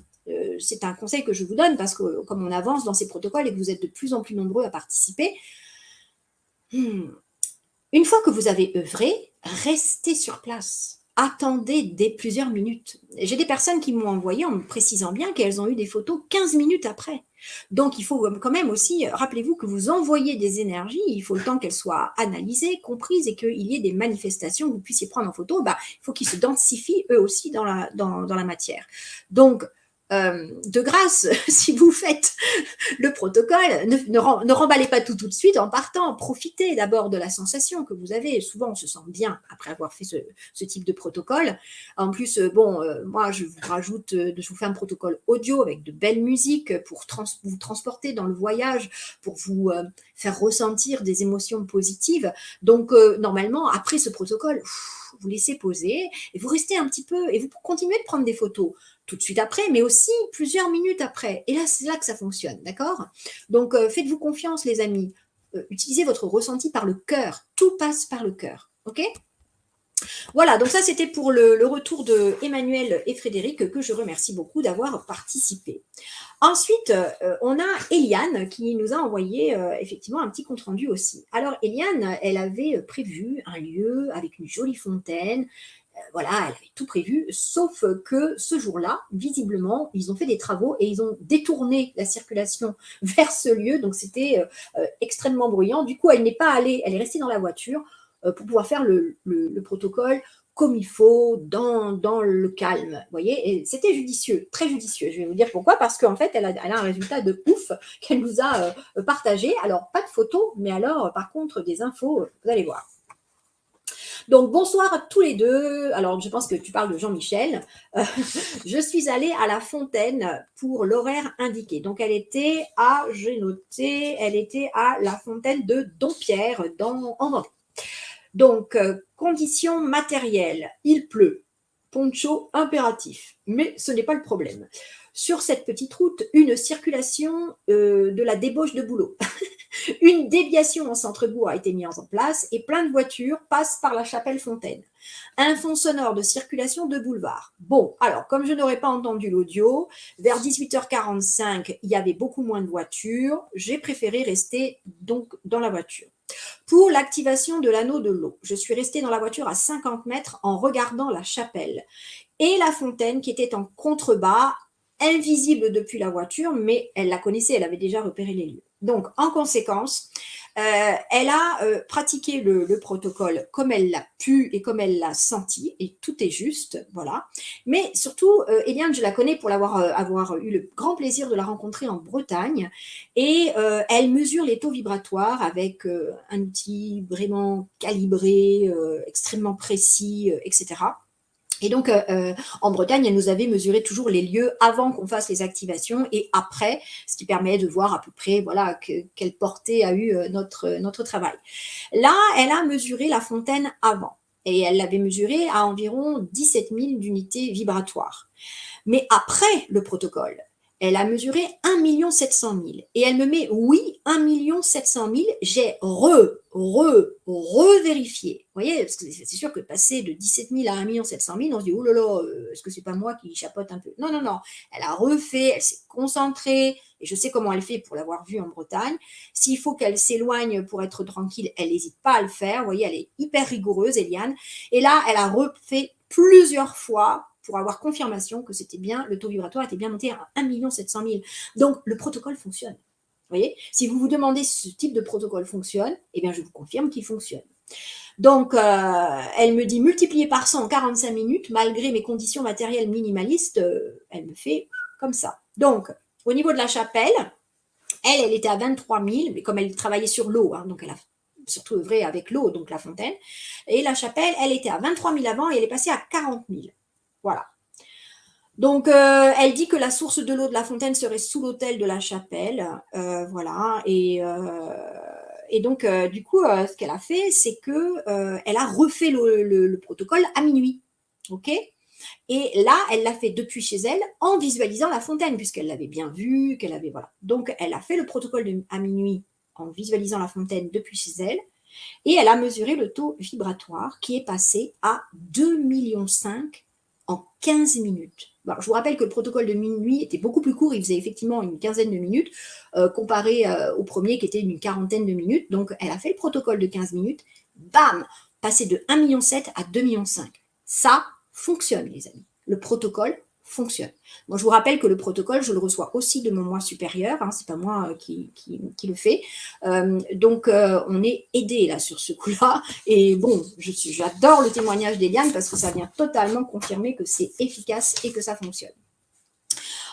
c'est un conseil que je vous donne, parce que comme on avance dans ces protocoles et que vous êtes de plus en plus nombreux à participer, une fois que vous avez œuvré, restez sur place. Attendez plusieurs minutes. J'ai des personnes qui m'ont envoyé en me précisant bien qu'elles ont eu des photos 15 minutes après. Donc, il faut quand même aussi, rappelez-vous que vous envoyez des énergies, il faut le temps qu'elles soient analysées, comprises et qu'il y ait des manifestations que vous puissiez prendre en photo. Bah, il faut qu'ils se densifient eux aussi dans la matière. Donc, de grâce, si vous faites le protocole, ne remballez pas tout de suite en partant. Profitez d'abord de la sensation que vous avez. Souvent, on se sent bien après avoir fait ce type de protocole. En plus, moi, je vous rajoute, je vous fais un protocole audio avec de belles musiques pour vous transporter dans le voyage, pour vous faire ressentir des émotions positives. Donc, normalement, après ce protocole, vous laissez poser et vous restez un petit peu et vous continuez de prendre des photos tout de suite après, mais aussi plusieurs minutes après. Et là, c'est là que ça fonctionne, d'accord? Donc, faites-vous confiance, les amis. Utilisez votre ressenti par le cœur. Tout passe par le cœur, ok? Voilà, donc ça, c'était pour le retour de Emmanuel et Frédéric, que je remercie beaucoup d'avoir participé. Ensuite, on a Eliane qui nous a envoyé effectivement un petit compte-rendu aussi. Alors, Eliane, elle avait prévu un lieu avec une jolie fontaine, voilà, elle avait tout prévu, sauf que ce jour-là, visiblement, ils ont fait des travaux et ils ont détourné la circulation vers ce lieu, donc c'était extrêmement bruyant. Du coup, elle n'est pas allée, elle est restée dans la voiture pour pouvoir faire le protocole comme il faut, dans le calme, vous voyez, et c'était judicieux, très judicieux. Je vais vous dire pourquoi, parce qu'en fait, elle a un résultat de ouf qu'elle nous a partagé. Alors, pas de photos, mais alors, par contre, des infos, vous allez voir. Donc, bonsoir à tous les deux. Alors, je pense que tu parles de Jean-Michel. Je suis allée à la fontaine pour l'horaire indiqué. Donc, elle était j'ai noté, elle était à la fontaine de Dompierre, en Vendée. Donc, conditions matérielles, il pleut, poncho impératif, mais ce n'est pas le problème. Sur cette petite route, une circulation de la débauche de boulot. Une déviation en centre-bourg a été mise en place et plein de voitures passent par la chapelle Fontaine. Un fond sonore de circulation de boulevard. Bon, alors, comme je n'aurais pas entendu l'audio, vers 18h45, il y avait beaucoup moins de voitures. J'ai préféré rester donc dans la voiture. Pour l'activation de l'anneau de l'eau, je suis restée dans la voiture à 50 mètres en regardant la chapelle et la fontaine qui était en contrebas, invisible depuis la voiture, mais elle la connaissait, elle avait déjà repéré les lieux. Donc, en conséquence, elle a pratiqué le protocole comme elle l'a pu et comme elle l'a senti, et tout est juste, voilà. Mais surtout, Eliane, je la connais pour avoir eu le grand plaisir de la rencontrer en Bretagne, et elle mesure les taux vibratoires avec un outil vraiment calibré, extrêmement précis, etc. Et donc, en Bretagne, elle nous avait mesuré toujours les lieux avant qu'on fasse les activations et après, ce qui permet de voir à peu près voilà, quelle portée a eu notre travail. Là, elle a mesuré la fontaine avant et elle l'avait mesurée à environ 17 000 d'unités vibratoires. Mais après le protocole, elle a mesuré 1 700 000. Et elle me met, oui, 1 700 000. J'ai revérifié. Vous voyez, parce que c'est sûr que passer de 17 000 à 1 700 000, on se dit, oh là là, est-ce que c'est pas moi qui chapote un peu? Non, non, non. Elle a refait, elle s'est concentrée. Et je sais comment elle fait pour l'avoir vue en Bretagne. S'il faut qu'elle s'éloigne pour être tranquille, elle n'hésite pas à le faire. Vous voyez, elle est hyper rigoureuse, Eliane. Et là, elle a refait plusieurs fois pour avoir confirmation que c'était bien, le taux vibratoire était bien monté à 1 700 000. Donc, le protocole fonctionne. Vous voyez, si vous vous demandez si ce type de protocole fonctionne, eh bien, je vous confirme qu'il fonctionne. Donc, elle me dit multiplié par 100 en 45 minutes, malgré mes conditions matérielles minimalistes, elle me fait comme ça. Donc, au niveau de la chapelle, elle était à 23 000, mais comme elle travaillait sur l'eau, hein, donc elle a surtout œuvré avec l'eau, donc la fontaine. Et la chapelle, elle était à 23 000 avant et elle est passée à 40 000. Voilà. Donc, elle dit que la source de l'eau de la fontaine serait sous l'autel de la chapelle. Voilà. Et donc, du coup, ce qu'elle a fait, c'est qu'elle a refait le protocole à minuit. OK? Et là, elle l'a fait depuis chez elle en visualisant la fontaine, puisqu'elle l'avait bien vue, qu'elle avait. Voilà. Donc, elle a fait le protocole à minuit en visualisant la fontaine depuis chez elle. Et elle a mesuré le taux vibratoire qui est passé à 2,5 millions en 15 minutes. Bon, je vous rappelle que le protocole de minuit était beaucoup plus court, il faisait effectivement une quinzaine de minutes, comparé au premier qui était une quarantaine de minutes. Donc, elle a fait le protocole de 15 minutes, bam, passé de 1,7 million à 2,5 millions. Ça fonctionne, les amis. Le protocole fonctionne. Moi, je vous rappelle que le protocole, je le reçois aussi de mon moi supérieur, hein, c'est pas moi qui le fait. Donc, on est aidé là sur ce coup-là. Et bon, j'adore le témoignage d'Eliane parce que ça vient totalement confirmer que c'est efficace et que ça fonctionne.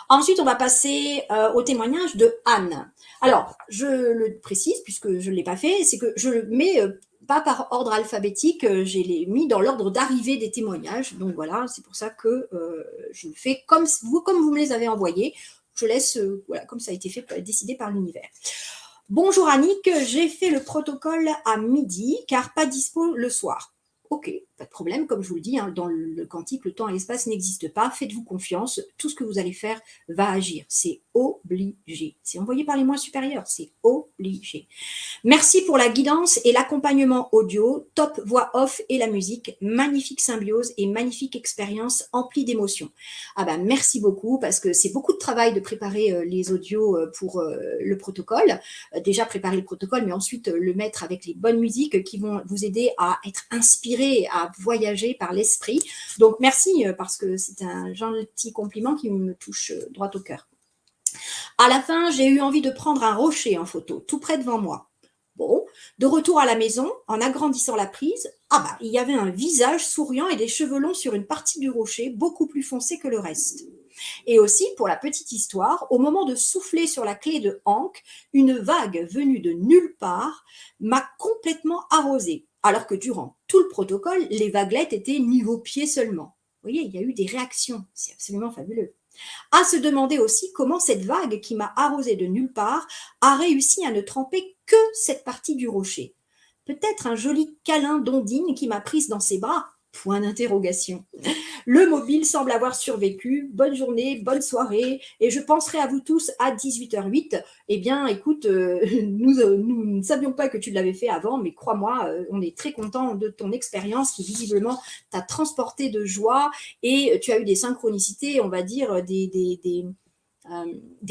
Ensuite, on va passer au témoignage de Anne. Alors, je le précise, puisque je ne l'ai pas fait, c'est que je le mets pas par ordre alphabétique, je l'ai mis dans l'ordre d'arrivée des témoignages. Donc voilà, c'est pour ça que je le fais comme vous me les avez envoyés. Je laisse, voilà, comme ça a été fait, décidé par l'univers. Bonjour Annick, j'ai fait le protocole à midi, car pas dispo le soir. Ok, pas de problème, comme je vous le dis, hein, dans le quantique, le temps et l'espace n'existent pas. Faites-vous confiance, tout ce que vous allez faire va agir. C'est obligé. C'est envoyé par les mois supérieurs, c'est obligé. Merci pour la guidance et l'accompagnement audio, top voix off et la musique, magnifique symbiose et magnifique expérience emplie d'émotions. Ah ben merci beaucoup parce que c'est beaucoup de travail de préparer les audios pour le protocole. Déjà préparer le protocole, mais ensuite le mettre avec les bonnes musiques qui vont vous aider à être inspiré, à voyager par l'esprit. Donc merci parce que c'est un gentil compliment qui me touche droit au cœur. À la fin, j'ai eu envie de prendre un rocher en photo, tout près devant moi. Bon, de retour à la maison, en agrandissant la prise, il y avait un visage souriant et des cheveux longs sur une partie du rocher, beaucoup plus foncé que le reste. Et aussi, pour la petite histoire, au moment de souffler sur la clé de Hank, une vague venue de nulle part m'a complètement arrosée, alors que durant tout le protocole, les vaguelettes étaient niveau pied seulement. Vous voyez, il y a eu des réactions, c'est absolument fabuleux. À se demander aussi comment cette vague qui m'a arrosée de nulle part a réussi à ne tremper que cette partie du rocher. Peut-être un joli câlin d'Ondine qui m'a prise dans ses bras, Point d'interrogation. Le mobile semble avoir survécu. Bonne journée, bonne soirée. Et je penserai à vous tous à 18h08. Eh bien, écoute, nous ne savions pas que tu l'avais fait avant, mais crois-moi, on est très content de ton expérience qui visiblement t'a transporté de joie et tu as eu des synchronicités, on va dire, des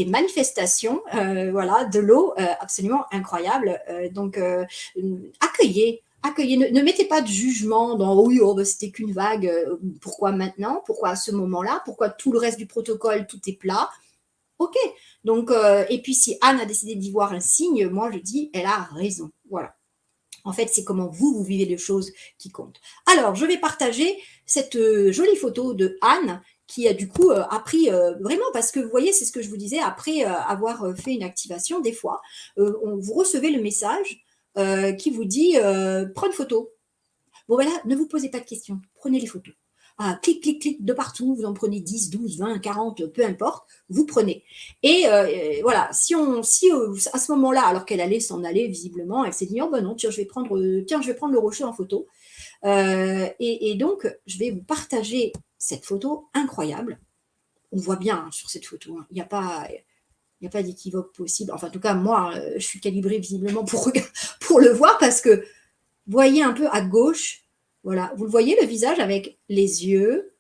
manifestations, voilà, de l'eau absolument incroyables. Accueillez, ne mettez pas de jugement dans oui, oh, bah, c'était qu'une vague, pourquoi maintenant, pourquoi à ce moment-là, pourquoi tout le reste du protocole, tout est plat. Ok, donc, et puis si Anne a décidé d'y voir un signe, moi je dis, elle a raison. Voilà. En fait, c'est comment vous vivez les choses qui comptent. Alors, je vais partager cette jolie photo de Anne qui a du coup appris vraiment, parce que vous voyez, c'est ce que je vous disais, après avoir fait une activation, des fois, vous recevez le message qui vous dit prends une photo. Bon, ben là, ne vous posez pas de questions, prenez les photos. Ah, clic, clic, clic, de partout, vous en prenez 10, 12, 20, 40, peu importe, vous prenez. Et voilà, si à ce moment-là, alors qu'elle allait s'en aller visiblement, elle s'est dit, oh ben non, tiens, je vais prendre le rocher en photo. Et donc, je vais vous partager cette photo incroyable. On voit bien hein, sur cette photo, hein, il n'y a pas d'équivoque possible. Enfin, en tout cas, moi, je suis calibrée visiblement pour le voir parce que voyez un peu à gauche, voilà, vous le voyez le visage avec les yeux,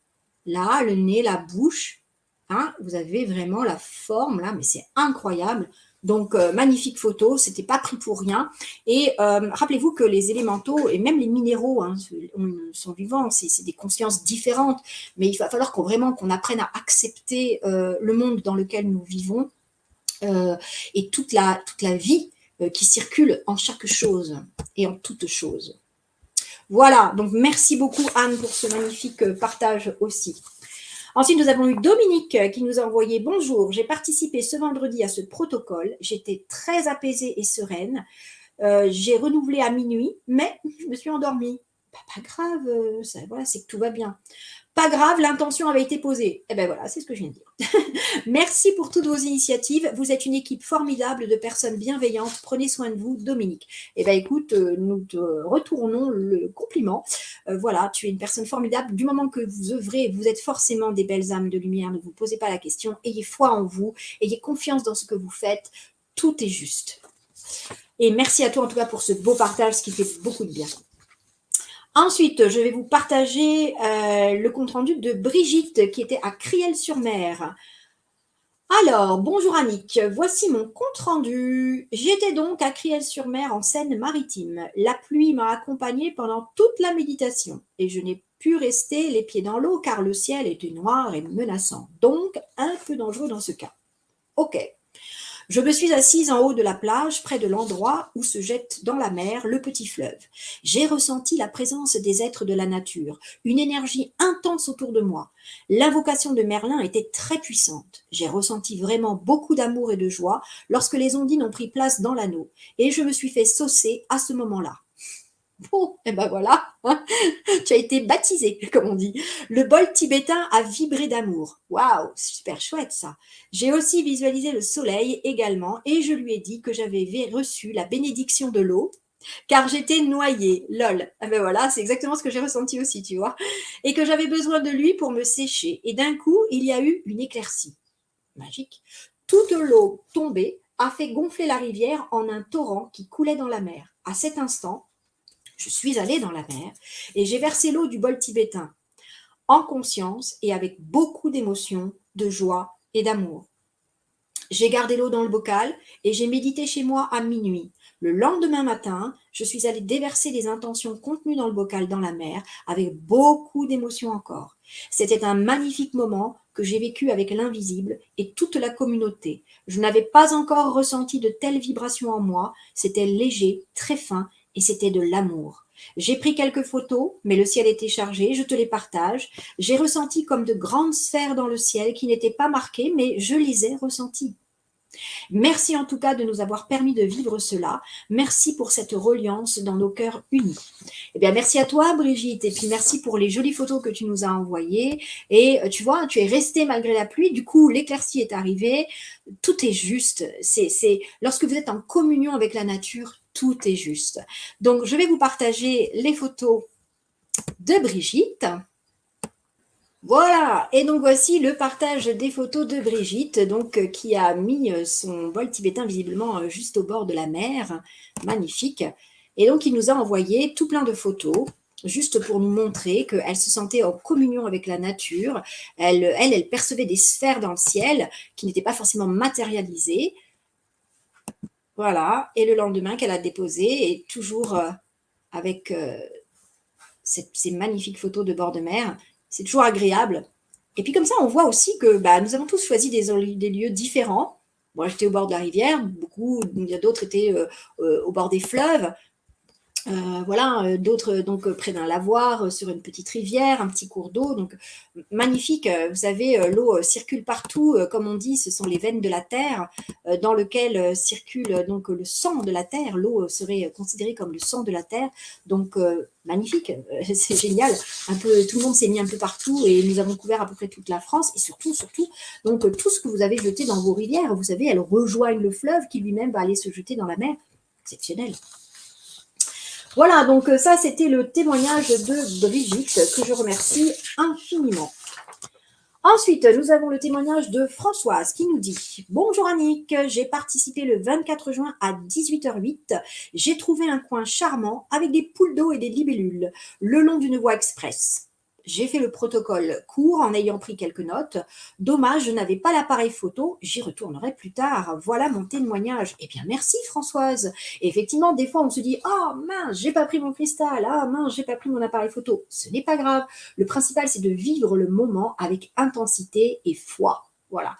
là, le nez, la bouche, hein, vous avez vraiment la forme là, mais c'est incroyable. Donc, magnifique photo, c'était pas pris pour rien. Et rappelez-vous que les élémentaux et même les minéraux hein, sont vivants, c'est des consciences différentes, mais il va falloir qu'on apprenne à accepter le monde dans lequel nous vivons et toute la vie qui circule en chaque chose et en toute chose. Voilà, donc merci beaucoup Anne pour ce magnifique partage aussi. Ensuite, nous avons eu Dominique qui nous a envoyé « Bonjour, j'ai participé ce vendredi à ce protocole. J'étais très apaisée et sereine. J'ai renouvelé à minuit, mais je me suis endormie. Pas grave, voilà, c'est que tout va bien. Pas grave, l'intention avait été posée. Eh bien voilà, c'est ce que je viens de dire. Merci pour toutes vos initiatives. Vous êtes une équipe formidable de personnes bienveillantes. Prenez soin de vous, Dominique. Eh bien écoute, nous te retournons le compliment. Voilà, tu es une personne formidable. Du moment que vous œuvrez, vous êtes forcément des belles âmes de lumière. Ne vous posez pas la question. Ayez foi en vous. Ayez confiance dans ce que vous faites. Tout est juste. Et merci à toi en tout cas pour ce beau partage, ce qui fait beaucoup de bien. Ensuite, je vais vous partager le compte-rendu de Brigitte qui était à Criel-sur-Mer. Alors, bonjour Annick, voici mon compte-rendu. J'étais donc à Criel-sur-Mer en Seine-Maritime. La pluie m'a accompagnée pendant toute la méditation et je n'ai pu rester les pieds dans l'eau car le ciel était noir et menaçant, donc un peu dangereux dans ce cas. Ok. Je me suis assise en haut de la plage, près de l'endroit où se jette dans la mer le petit fleuve. J'ai ressenti la présence des êtres de la nature, une énergie intense autour de moi. L'invocation de Merlin était très puissante. J'ai ressenti vraiment beaucoup d'amour et de joie lorsque les ondines ont pris place dans l'anneau, et je me suis fait saucer à ce moment-là. Bon, et ben voilà, hein, tu as été baptisé, comme on dit. Le bol tibétain a vibré d'amour. Waouh, super chouette ça. J'ai aussi visualisé le soleil également et je lui ai dit que j'avais reçu la bénédiction de l'eau car j'étais noyée. Lol. Ah ben voilà, c'est exactement ce que j'ai ressenti aussi, tu vois. Et que j'avais besoin de lui pour me sécher. Et d'un coup, il y a eu une éclaircie. Magique. Toute l'eau tombée a fait gonfler la rivière en un torrent qui coulait dans la mer. À cet instant, je suis allée dans la mer et j'ai versé l'eau du bol tibétain en conscience et avec beaucoup d'émotion, de joie et d'amour. J'ai gardé l'eau dans le bocal et j'ai médité chez moi à minuit. Le lendemain matin, je suis allée déverser les intentions contenues dans le bocal dans la mer avec beaucoup d'émotion encore. C'était un magnifique moment que j'ai vécu avec l'invisible et toute la communauté. Je n'avais pas encore ressenti de telles vibrations en moi. C'était léger, très fin et c'était de l'amour. J'ai pris quelques photos, mais le ciel était chargé, je te les partage. J'ai ressenti comme de grandes sphères dans le ciel qui n'étaient pas marquées, mais je les ai ressenties. Merci en tout cas de nous avoir permis de vivre cela. Merci pour cette reliance dans nos cœurs unis. Eh bien, merci à toi, Brigitte, et puis merci pour les jolies photos que tu nous as envoyées. Et tu vois, tu es restée malgré la pluie. Du coup, l'éclaircie est arrivée. Tout est juste. Lorsque vous êtes en communion avec la nature, tout est juste. Donc, je vais vous partager les photos de Brigitte. Voilà, et donc voici le partage des photos de Brigitte, donc qui a mis son bol tibétain visiblement juste au bord de la mer, magnifique. Et donc il nous a envoyé tout plein de photos, juste pour nous montrer qu'elle se sentait en communion avec la nature. Elle percevait des sphères dans le ciel qui n'étaient pas forcément matérialisées. Voilà, et le lendemain qu'elle a déposé, et toujours avec ces magnifiques photos de bord de mer, c'est toujours agréable. Et puis comme ça, on voit aussi que nous avons tous choisi des lieux différents. Moi, j'étais au bord de la rivière, d'autres étaient au bord des fleuves. Voilà, d'autres donc près d'un lavoir, sur une petite rivière, un petit cours d'eau, donc magnifique. Vous savez, l'eau circule partout, comme on dit, ce sont les veines de la terre dans lequel circule donc le sang de la terre. L'eau serait considérée comme le sang de la terre, donc magnifique, c'est génial. Un peu, tout le monde s'est mis un peu partout et nous avons couvert à peu près toute la France et surtout, donc tout ce que vous avez jeté dans vos rivières, vous savez, elles rejoignent le fleuve qui lui-même va aller se jeter dans la mer. Exceptionnel. Voilà, donc ça, c'était le témoignage de Brigitte, que je remercie infiniment. Ensuite, nous avons le témoignage de Françoise qui nous dit « Bonjour Annick, j'ai participé le 24 juin à 18h08. J'ai trouvé un coin charmant avec des poules d'eau et des libellules le long d'une voie express. J'ai fait le protocole court en ayant pris quelques notes. Dommage, je n'avais pas l'appareil photo. J'y retournerai plus tard. Voilà mon témoignage. » Eh bien, merci Françoise. Et effectivement, des fois, on se dit « Oh mince, j'ai pas pris mon cristal. Ah mince, j'ai pas pris mon appareil photo. » Ce n'est pas grave. Le principal, c'est de vivre le moment avec intensité et foi. Voilà.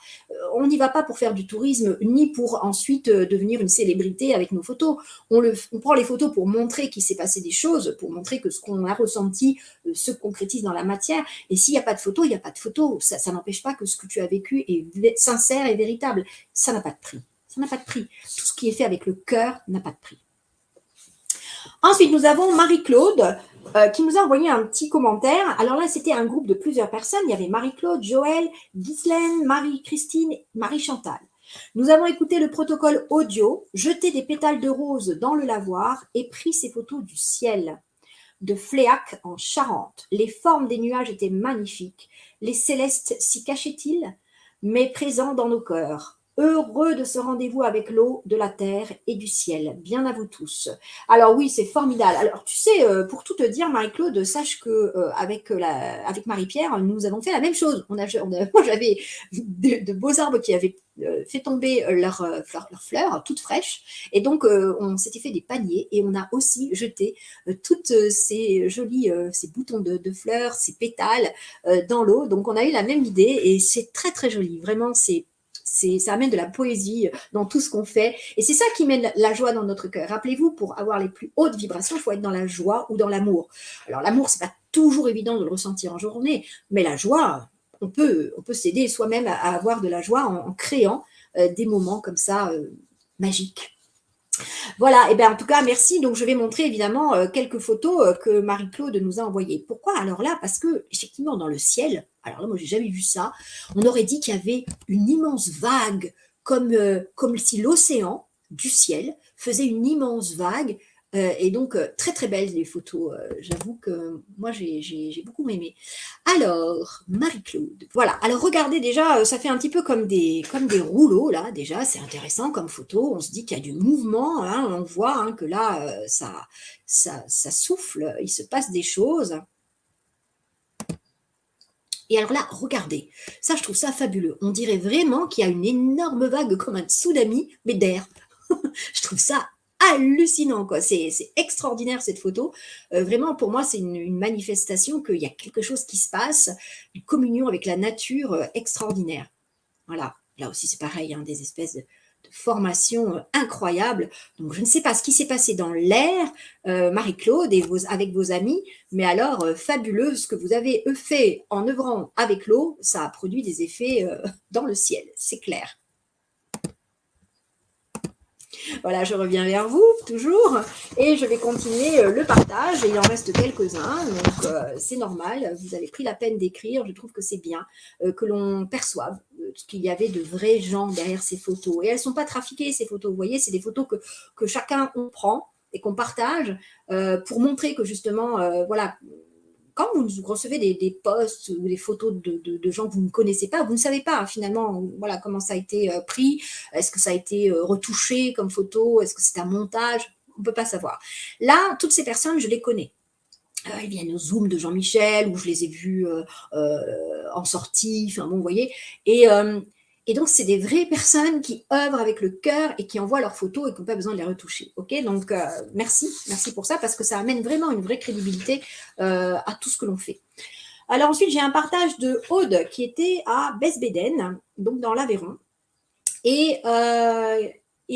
On n'y va pas pour faire du tourisme, ni pour ensuite devenir une célébrité avec nos photos. On prend les photos pour montrer qu'il s'est passé des choses, pour montrer que ce qu'on a ressenti se concrétise dans la matière. Et s'il n'y a pas de photo, il n'y a pas de photo. Ça n'empêche pas que ce que tu as vécu est sincère et véritable. Ça n'a pas de prix. Ça n'a pas de prix. Tout ce qui est fait avec le cœur n'a pas de prix. Ensuite, nous avons Marie-Claude qui nous a envoyé un petit commentaire. Alors là, c'était un groupe de plusieurs personnes. Il y avait Marie-Claude, Joël, Ghislaine, Marie-Christine, Marie-Chantal. Nous avons écouté le protocole audio, jeté des pétales de rose dans le lavoir et pris ces photos du ciel de Fléac en Charente. Les formes des nuages étaient magnifiques. Les célestes s'y cachaient-ils, mais présents dans nos cœurs. Heureux de ce rendez-vous avec l'eau, de la terre et du ciel. Bien à vous tous. Alors oui, c'est formidable. Alors tu sais, pour tout te dire, Marie-Claude, sache que avec Marie-Pierre, nous avons fait la même chose. Moi, j'avais de beaux arbres qui avaient fait tomber leurs fleurs toutes fraîches. Et donc, on s'était fait des paniers et on a aussi jeté toutes ces jolis ces boutons de fleurs, ces pétales dans l'eau. Donc, on a eu la même idée et c'est très, très joli. Vraiment, ça amène de la poésie dans tout ce qu'on fait. Et c'est ça qui mène la joie dans notre cœur. Rappelez-vous, pour avoir les plus hautes vibrations, il faut être dans la joie ou dans l'amour. Alors, l'amour, c'est pas toujours évident de le ressentir en journée, mais la joie, on peut s'aider soi-même à avoir de la joie en créant des moments comme ça magiques. Voilà, et bien en tout cas, merci. Donc, je vais montrer évidemment quelques photos que Marie-Claude nous a envoyées. Pourquoi alors là? Parce que, effectivement, dans le ciel, alors là, moi, j'ai jamais vu ça, on aurait dit qu'il y avait une immense vague, comme si l'océan du ciel faisait une immense vague. Et donc, très très belles les photos. J'avoue que moi, j'ai beaucoup aimé. Alors, Marie-Claude. Voilà. Alors, regardez déjà, ça fait un petit peu comme des rouleaux, là, déjà. C'est intéressant comme photo. On se dit qu'il y a du mouvement. Hein, on voit que là, ça souffle. Il se passe des choses. Et alors là, regardez. Ça, je trouve ça fabuleux. On dirait vraiment qu'il y a une énorme vague comme un tsunami, mais d'air. Je trouve ça hallucinant, quoi. C'est extraordinaire cette photo. Vraiment, pour moi, c'est une manifestation qu'il y a quelque chose qui se passe, une communion avec la nature extraordinaire. Voilà. Là aussi, c'est pareil, hein, des espèces de formations incroyables. Donc, je ne sais pas ce qui s'est passé dans l'air, Marie-Claude, avec vos amis, mais alors, fabuleux ce que vous avez fait en œuvrant avec l'eau, ça a produit des effets dans le ciel, c'est clair. Voilà, je reviens vers vous, toujours, et je vais continuer le partage. Et il en reste quelques-uns, donc c'est normal. Vous avez pris la peine d'écrire, je trouve que c'est bien que l'on perçoive qu'il y avait de vrais gens derrière ces photos. Et elles ne sont pas trafiquées, ces photos. Vous voyez, c'est des photos que chacun on prend et qu'on partage pour montrer que justement, voilà, quand vous recevez des posts ou des photos de gens que vous ne connaissez pas, vous ne savez pas finalement voilà, comment ça a été pris, est-ce que ça a été retouché comme photo, est-ce que c'est un montage, on ne peut pas savoir. Là, toutes ces personnes, je les connais. Elles viennent au Zoom de Jean-Michel, où je les ai vues en sortie, enfin bon, vous voyez. Et donc, c'est des vraies personnes qui œuvrent avec le cœur et qui envoient leurs photos et qui n'ont pas besoin de les retoucher. Ok, donc merci pour ça, parce que ça amène vraiment une vraie crédibilité à tout ce que l'on fait. Alors ensuite, j'ai un partage de Aude qui était à Besbéden, donc dans l'Aveyron. Et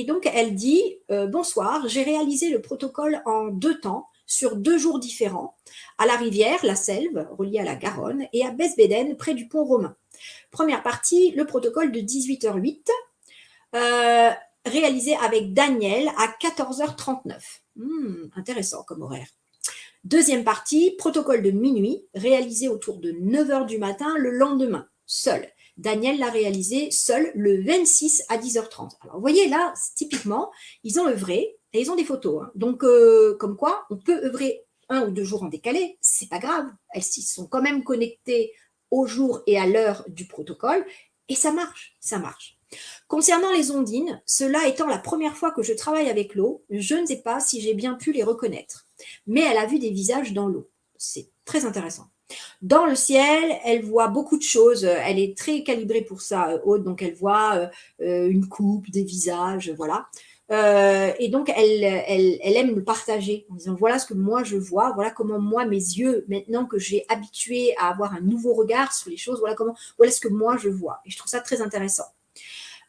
donc, elle dit bonsoir, j'ai réalisé le protocole en 2 temps, sur 2 jours différents, à la rivière, la Selve, reliée à la Garonne, et à Besbéden, près du pont romain. Première partie, le protocole de 18h08, réalisé avec Daniel à 14h39. Intéressant comme horaire. Deuxième partie, protocole de minuit, réalisé autour de 9h du matin le lendemain, seul. Daniel l'a réalisé seul le 26 à 10h30. Alors, vous voyez, là, typiquement, ils ont œuvré et ils ont des photos. Hein. Donc, comme quoi, on peut œuvrer 1 ou 2 jours en décalé, c'est pas grave. Elles sont quand même connectées au jour et à l'heure du protocole et ça marche, ça marche. Concernant les ondines, cela étant la première fois que je travaille avec l'eau, je ne sais pas si j'ai bien pu les reconnaître. Mais elle a vu des visages dans l'eau. C'est très intéressant. Dans le ciel, elle voit beaucoup de choses. Elle est très calibrée pour ça, Aude. Donc, elle voit une coupe, des visages, voilà. Et donc, elle aime le partager en disant voilà ce que moi je vois, voilà comment moi, mes yeux, maintenant que j'ai habitué à avoir un nouveau regard sur les choses, voilà ce que moi je vois. Et je trouve ça très intéressant.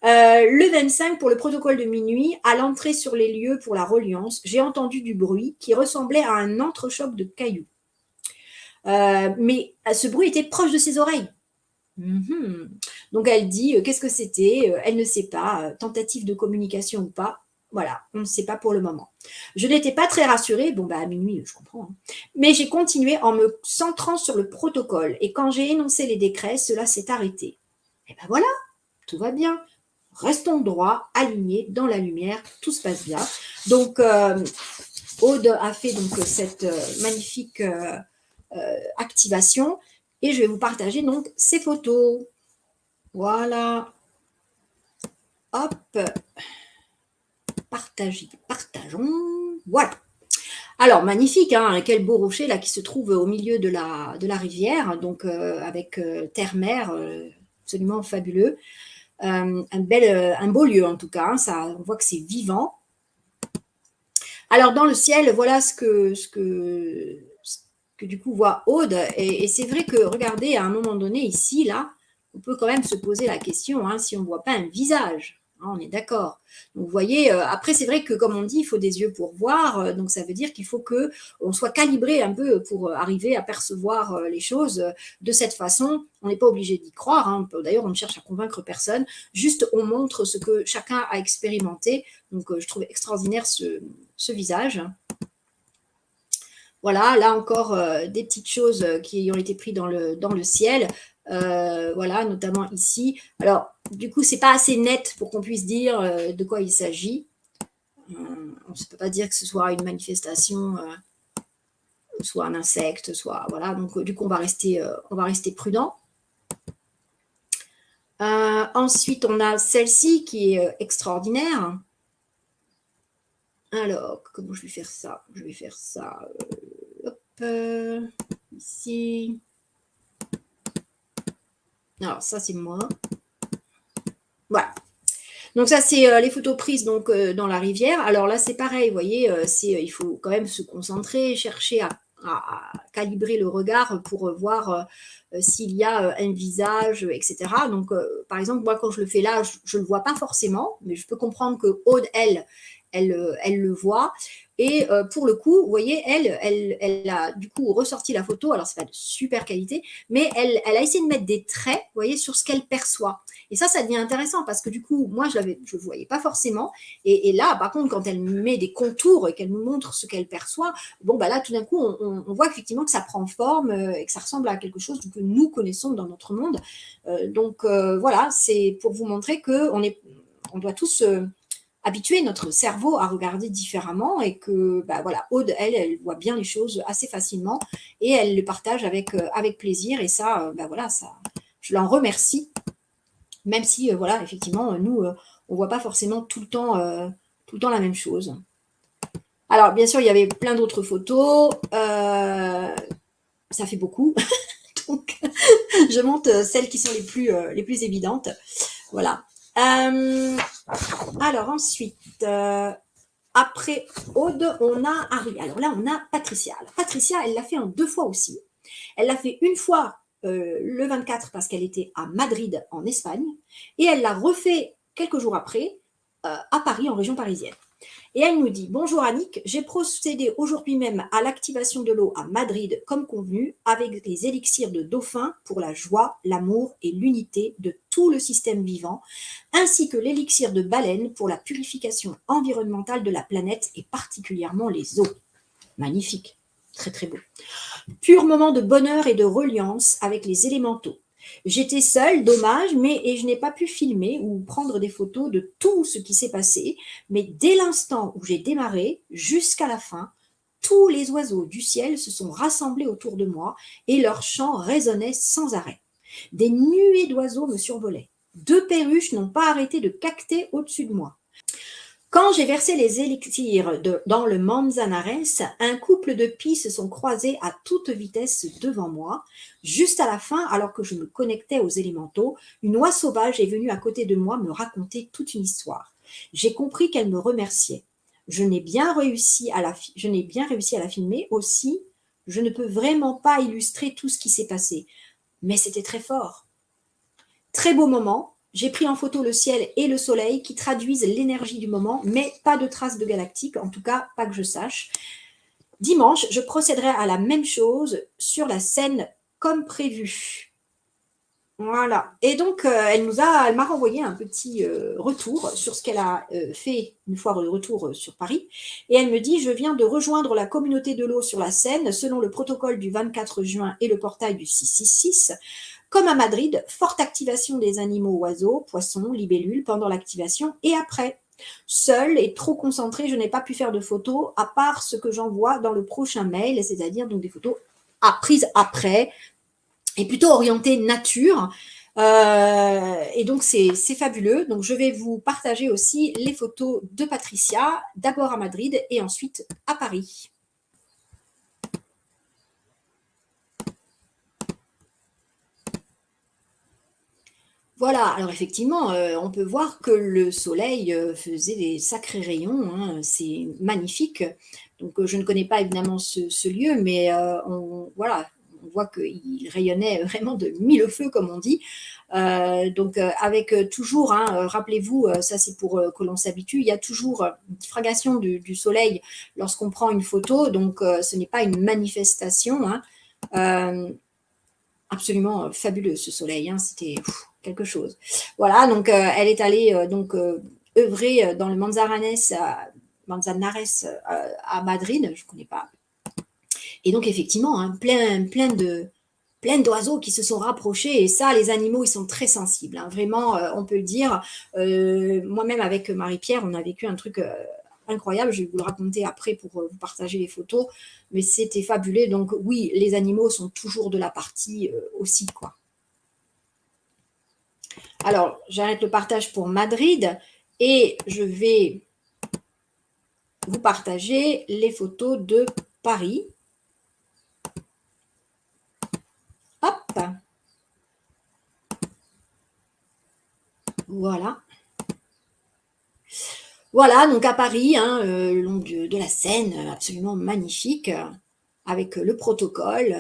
Le 25, pour le protocole de minuit, à l'entrée sur les lieux pour la reliance, j'ai entendu du bruit qui ressemblait à un entrechoc de cailloux. Mais ce bruit était proche de ses oreilles. Donc elle dit qu'est-ce que c'était, elle ne sait pas, tentative de communication ou pas. Voilà, on ne sait pas pour le moment. Je n'étais pas très rassurée, à minuit, je comprends, hein. Mais j'ai continué en me centrant sur le protocole. Et quand j'ai énoncé les décrets, cela s'est arrêté. Et ben voilà, tout va bien. Restons droits, alignés, dans la lumière, tout se passe bien. Donc, Aude a fait donc cette magnifique activation et je vais vous partager donc ces photos. Voilà. Hop. Partageons. Voilà. Alors, magnifique, hein, quel beau rocher là qui se trouve au milieu de la rivière, donc avec terre-mer, absolument fabuleux. Un beau lieu en tout cas, hein, on voit que c'est vivant. Alors dans le ciel, voilà ce que du coup voit Aude, et c'est vrai que regardez, à un moment donné ici, là, on peut quand même se poser la question, hein, si on ne voit pas un visage, hein, on est d'accord. Donc vous voyez, après c'est vrai que comme on dit, il faut des yeux pour voir, donc ça veut dire qu'il faut qu'on soit calibré un peu pour arriver à percevoir les choses de cette façon. On n'est pas obligé d'y croire, hein. D'ailleurs on ne cherche à convaincre personne, juste on montre ce que chacun a expérimenté. Donc je trouve extraordinaire ce visage. Voilà, là encore des petites choses qui ont été prises dans le ciel. Voilà, notamment ici. Alors, du coup, c'est pas assez net pour qu'on puisse dire de quoi il s'agit. On ne peut pas dire que ce soit une manifestation, soit un insecte, soit voilà. Donc, du coup, on va rester prudent. Ensuite, on a celle-ci qui est extraordinaire. Alors, comment je vais faire ça? Je vais faire ça. Ici. Alors, ça, c'est moi. Voilà. Donc, ça, c'est les photos prises donc, dans la rivière. Alors là, c'est pareil, vous voyez, il faut quand même se concentrer, chercher à calibrer le regard pour voir s'il y a un visage, etc. Donc, par exemple, moi, quand je le fais là, je ne le vois pas forcément, mais je peux comprendre que Aude, elle le voit. Et pour le coup, vous voyez, elle a du coup ressorti la photo. Alors, c'est pas de super qualité, mais elle a essayé de mettre des traits, vous voyez, sur ce qu'elle perçoit. Et ça devient intéressant parce que du coup, moi, je ne voyais pas forcément. Et là, par contre, quand elle met des contours et qu'elle nous montre ce qu'elle perçoit, là, tout d'un coup, on voit effectivement que ça prend forme et que ça ressemble à quelque chose que nous connaissons dans notre monde. Donc, voilà, c'est pour vous montrer qu'on doit tous habituer notre cerveau à regarder différemment et que, bah, voilà, Aude, elle voit bien les choses assez facilement et elle le partage avec plaisir et ça, bah, voilà, ça, je l'en remercie, même si, voilà, effectivement, nous, on voit pas forcément tout le temps la même chose. Alors, bien sûr, il y avait plein d'autres photos, ça fait beaucoup, donc je monte celles qui sont les plus évidentes. Voilà. Alors ensuite, après Aude, on a Harry. Alors là, on a Patricia. Alors, Patricia, elle l'a fait en 2 fois aussi. Elle l'a fait une fois le 24 parce qu'elle était à Madrid en Espagne et elle l'a refait quelques jours après à Paris, en région parisienne. Et elle nous dit: bonjour Annick, j'ai procédé aujourd'hui même à l'activation de l'eau à Madrid comme convenu avec les élixirs de dauphin pour la joie, l'amour et l'unité de tout le système vivant, ainsi que l'élixir de baleine pour la purification environnementale de la planète et particulièrement les eaux. Magnifique, très très beau. Pur moment de bonheur et de reliance avec les élémentaux. J'étais seule, dommage, et je n'ai pas pu filmer ou prendre des photos de tout ce qui s'est passé, mais dès l'instant où j'ai démarré, jusqu'à la fin, tous les oiseaux du ciel se sont rassemblés autour de moi et leur chant résonnait sans arrêt. Des nuées d'oiseaux me survolaient. 2 perruches n'ont pas arrêté de caqueter au-dessus de moi. Quand j'ai versé les élixirs dans le Manzanares, un couple de pies se sont croisés à toute vitesse devant moi. Juste à la fin, alors que je me connectais aux élémentaux, une oie sauvage est venue à côté de moi me raconter toute une histoire. J'ai compris qu'elle me remerciait. Je n'ai bien réussi à la filmer aussi. Je ne peux vraiment pas illustrer tout ce qui s'est passé, mais c'était très fort. Très beau moment. J'ai pris en photo le ciel et le soleil qui traduisent l'énergie du moment, mais pas de traces de galactique, en tout cas pas que je sache. Dimanche, je procéderai à la même chose sur la scène comme prévu. Voilà. Et donc, elle m'a renvoyé un petit retour sur ce qu'elle a fait une fois de retour sur Paris. Et elle me dit: je viens de rejoindre la communauté de l'eau sur la Seine selon le protocole du 24 juin et le portail du 666. Comme à Madrid, forte activation des animaux oiseaux, poissons, libellules pendant l'activation et après. Seule et trop concentrée, je n'ai pas pu faire de photos à part ce que j'envoie dans le prochain mail, c'est-à-dire donc des photos prises après et plutôt orientées nature. Et donc, c'est fabuleux. Donc, je vais vous partager aussi les photos de Patricia, d'abord à Madrid et ensuite à Paris. Voilà, alors effectivement, on peut voir que le soleil faisait des sacrés rayons, hein, c'est magnifique. Donc, je ne connais pas évidemment ce lieu, mais voilà, on voit qu'il rayonnait vraiment de mille feux, comme on dit. Donc, avec toujours, hein, rappelez-vous, ça c'est pour que l'on s'habitue, il y a toujours une diffragation du soleil lorsqu'on prend une photo, donc ce n'est pas une manifestation, hein. Absolument fabuleux ce soleil, hein, c'était quelque chose. Voilà, donc elle est allée œuvrer dans le Manzanares à Madrid, je ne connais pas. Et donc effectivement, hein, plein d'oiseaux qui se sont rapprochés, et ça, les animaux, ils sont très sensibles, hein, vraiment, on peut le dire. Moi-même, avec Marie-Pierre, on a vécu un truc incroyable, je vais vous le raconter après pour vous partager les photos, mais c'était fabuleux. Donc oui, les animaux sont toujours de la partie aussi, quoi. Alors, j'arrête le partage pour Madrid et je vais vous partager les photos de Paris. Hop. Voilà. Voilà, donc à Paris, hein, le long de la Seine, absolument magnifique, avec le protocole.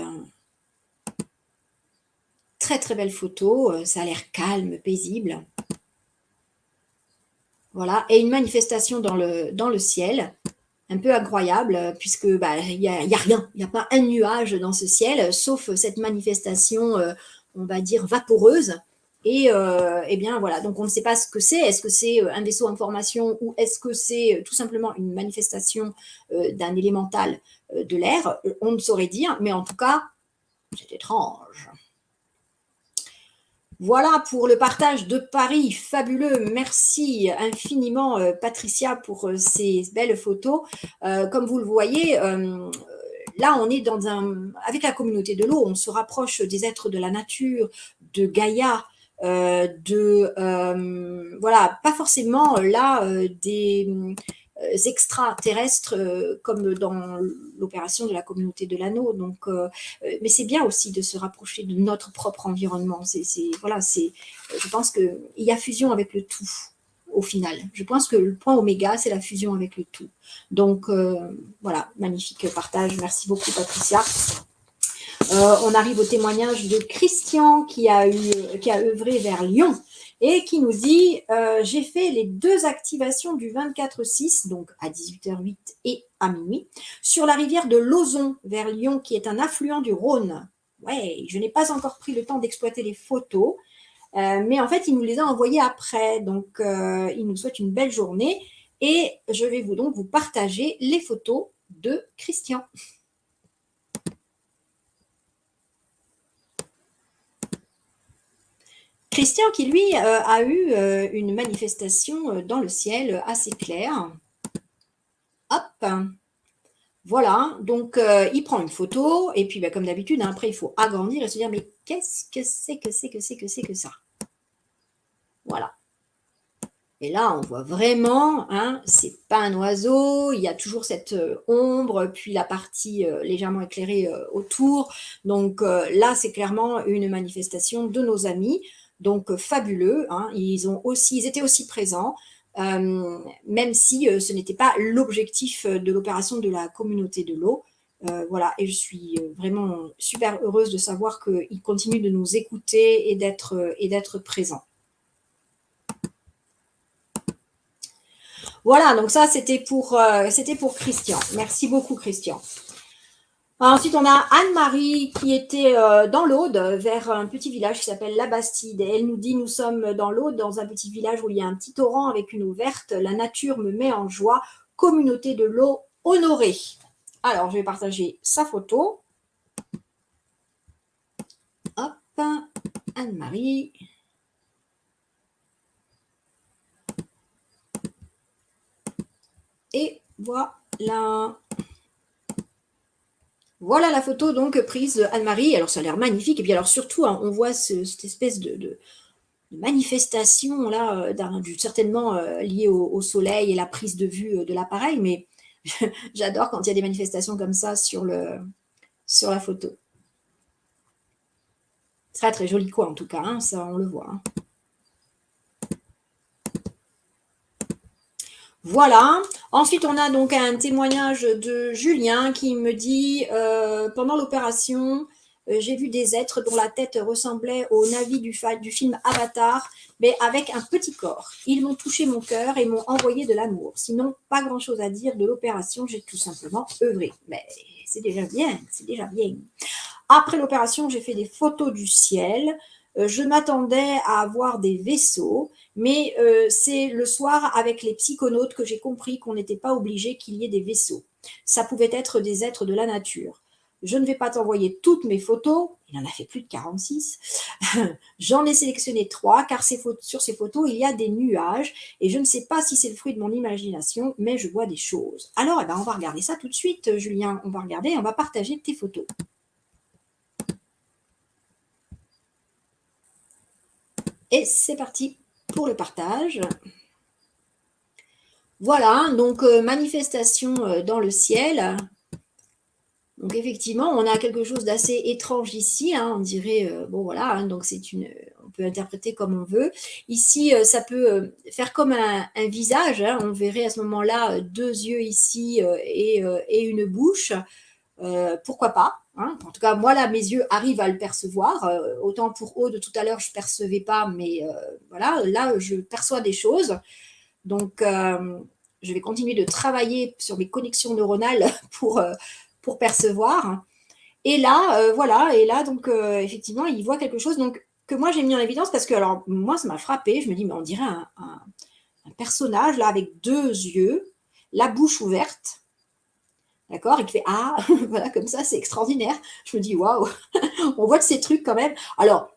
Très très belle photo, ça a l'air calme, paisible. Voilà, et une manifestation dans le ciel, un peu incroyable, puisque bah, y a rien, il n'y a pas un nuage dans ce ciel, sauf cette manifestation, on va dire, vaporeuse. Et bien voilà, donc on ne sait pas ce que c'est. Est-ce que c'est un vaisseau en formation ou est-ce que c'est tout simplement une manifestation d'un élémental de l'air? On ne saurait dire, mais en tout cas, c'est étrange. Voilà pour le partage de Paris, fabuleux. Merci infiniment Patricia pour ces belles photos. Comme vous le voyez, là on est avec la communauté de l'eau, on se rapproche des êtres de la nature, de Gaïa, voilà, pas forcément là des extraterrestres comme dans l'opération de la communauté de l'anneau. Donc, mais c'est bien aussi de se rapprocher de notre propre environnement. Voilà, je pense qu'il y a fusion avec le tout au final. Je pense que le point oméga, c'est la fusion avec le tout. Donc, voilà, magnifique partage. Merci beaucoup, Patricia. On arrive au témoignage de Christian qui a œuvré vers Lyon et qui nous dit j'ai fait les 2 activations du 24/6, donc à 18h08 et à minuit, sur la rivière de Lauzon vers Lyon, qui est un affluent du Rhône. Ouais, je n'ai pas encore pris le temps d'exploiter les photos, mais en fait, il nous les a envoyées après. Donc, il nous souhaite une belle journée et je vais donc vous partager les photos de Christian. Christian qui, lui, a eu une manifestation dans le ciel assez claire. Hop, voilà, donc il prend une photo, et puis comme d'habitude, hein, après il faut agrandir et se dire, mais qu'est-ce que c'est que ça? Voilà. Et là, on voit vraiment, hein, c'est pas un oiseau, il y a toujours cette ombre, puis la partie légèrement éclairée autour. Donc là, c'est clairement une manifestation de nos amis. Donc fabuleux, hein. Ils étaient aussi présents, même si ce n'était pas l'objectif de l'opération de la communauté de l'eau. Voilà, et je suis vraiment super heureuse de savoir qu'ils continuent de nous écouter et d'être présents. Voilà, donc ça, c'était pour Christian. Merci beaucoup, Christian. Ensuite, on a Anne-Marie qui était dans l'Aude, vers un petit village qui s'appelle La Bastide. Et elle nous dit, nous sommes dans l'Aude, dans un petit village où il y a un petit torrent avec une eau verte. La nature me met en joie. Communauté de l'eau honorée. Alors, je vais partager sa photo. Hop, Anne-Marie. Et voilà. Voilà la photo donc prise de Anne-Marie. Alors ça a l'air magnifique. Et puis alors surtout, hein, on voit cette espèce de manifestation là, certainement liée au soleil et la prise de vue de l'appareil. Mais j'adore quand il y a des manifestations comme ça sur la photo. Très très joli quoi en tout cas, hein, ça on le voit. Hein. Voilà. Ensuite, on a donc un témoignage de Julien qui me dit pendant l'opération, j'ai vu des êtres dont la tête ressemblait au Navi du film Avatar, mais avec un petit corps. Ils m'ont touché mon cœur et m'ont envoyé de l'amour. Sinon, pas grand-chose à dire de l'opération, j'ai tout simplement œuvré. Mais c'est déjà bien, c'est déjà bien. Après l'opération, j'ai fait des photos du ciel. Je m'attendais à avoir des vaisseaux, mais c'est le soir avec les psychonautes que j'ai compris qu'on n'était pas obligé qu'il y ait des vaisseaux. Ça pouvait être des êtres de la nature. Je ne vais pas t'envoyer toutes mes photos, il en a fait plus de 46. J'en ai sélectionné 3, car sur ces photos, il y a des nuages, et je ne sais pas si c'est le fruit de mon imagination, mais je vois des choses. Alors, on va regarder ça tout de suite, Julien. On va regarder, on va partager tes photos. Et c'est parti pour le partage. Voilà, donc manifestation dans le ciel. Donc effectivement, on a quelque chose d'assez étrange ici. Hein, on dirait, bon voilà, hein, donc on peut interpréter comme on veut. Ici, ça peut faire comme un visage. Hein, on verrait à ce moment-là 2 yeux ici et une bouche. Pourquoi pas, hein. En tout cas, moi, là, mes yeux arrivent à le percevoir. Autant pour Aude, tout à l'heure, je ne percevais pas, mais voilà, là, je perçois des choses. Donc, je vais continuer de travailler sur mes connexions neuronales pour percevoir. Et là, voilà, et là, donc, effectivement, il voit quelque chose donc, que moi, j'ai mis en évidence parce que, alors, moi, ça m'a frappé. Je me dis, mais on dirait un personnage, là, avec 2 yeux, la bouche ouverte. D'accord, et qui fait ah, voilà, comme ça, c'est extraordinaire. Je me dis waouh, on voit de ces trucs quand même. Alors,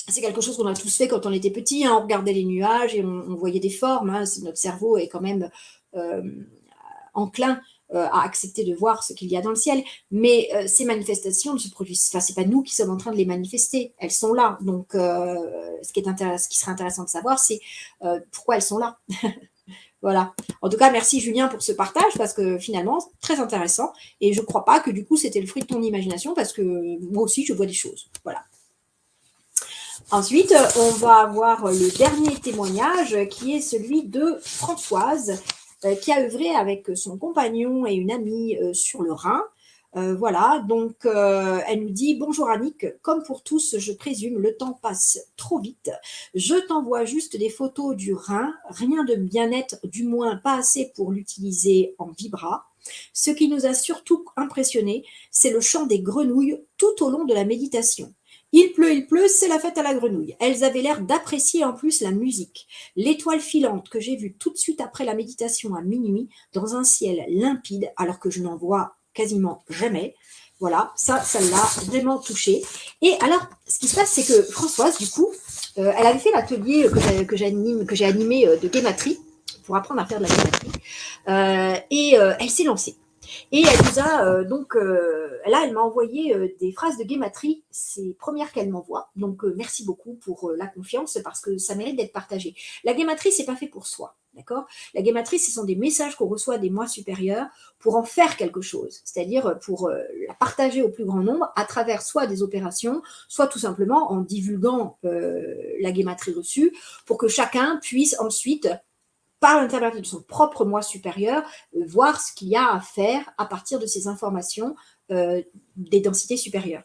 C'est quelque chose qu'on a tous fait quand on était petit, hein, on regardait les nuages et on voyait des formes, hein, notre cerveau est quand même enclin à accepter de voir ce qu'il y a dans le ciel. Mais ces manifestations ne se produisent, enfin, c'est pas nous qui sommes en train de les manifester, elles sont là. Donc, ce qui serait intéressant de savoir, c'est pourquoi elles sont là. Voilà. En tout cas, merci Julien pour ce partage parce que finalement, très intéressant. Et je ne crois pas que du coup, c'était le fruit de ton imagination parce que moi aussi, je vois des choses. Voilà. Ensuite, on va avoir le dernier témoignage qui est celui de Françoise qui a œuvré avec son compagnon et une amie sur le Rhin. Voilà, donc elle nous dit « Bonjour Annick, comme pour tous, je présume, le temps passe trop vite. Je t'envoie juste des photos du Rhin, rien de bien net, du moins pas assez pour l'utiliser en vibra. Ce qui nous a surtout impressionné, c'est le chant des grenouilles tout au long de la méditation. Il pleut, c'est la fête à la grenouille. Elles avaient l'air d'apprécier en plus la musique. L'étoile filante que j'ai vue tout de suite après la méditation à minuit, dans un ciel limpide, alors que je n'en vois quasiment jamais. Voilà, ça l'a vraiment touchée. Et alors, ce qui se passe, c'est que Françoise, du coup, elle avait fait l'atelier que j'ai animé de guématrie, pour apprendre à faire de la guématrie, et elle s'est lancée. Et elle nous a là, elle m'a envoyé des phrases de guématrie, ces premières qu'elle m'envoie. Donc, merci beaucoup pour la confiance parce que ça mérite d'être partagé. La guématrie, c'est pas fait pour soi, d'accord? La guématrie, ce sont des messages qu'on reçoit des moi supérieurs pour en faire quelque chose, c'est-à-dire pour la partager au plus grand nombre à travers soit des opérations, soit tout simplement en divulguant la guématrie reçue pour que chacun puisse ensuite par l'intermédiaire de son propre moi supérieur, voir ce qu'il y a à faire à partir de ces informations des densités supérieures.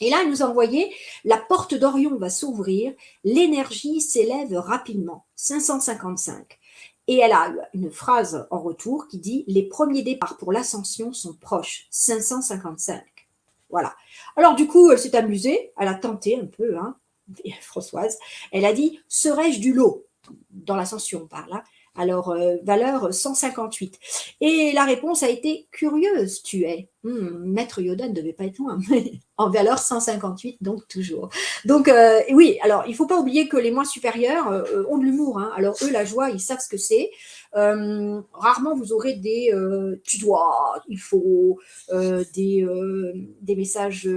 Et là, elle nous a envoyé « La porte d'Orion va s'ouvrir, l'énergie s'élève rapidement, 555 ». Et elle a une phrase en retour qui dit « Les premiers départs pour l'ascension sont proches, 555 ». Voilà. Alors du coup, elle s'est amusée, elle a tenté un peu, hein, Françoise. Elle a dit « Serais-je du lot ?» Dans l'ascension, on parle, hein. Alors, valeur 158. Et la réponse a été curieuse, tu es. Maître Yoda ne devait pas être loin, mais en valeur 158, donc toujours. Donc, oui, alors, il ne faut pas oublier que les moi supérieurs ont de l'humour. Hein. Alors, eux, la joie, ils savent ce que c'est. Rarement, vous aurez des tu dois, il faut, des messages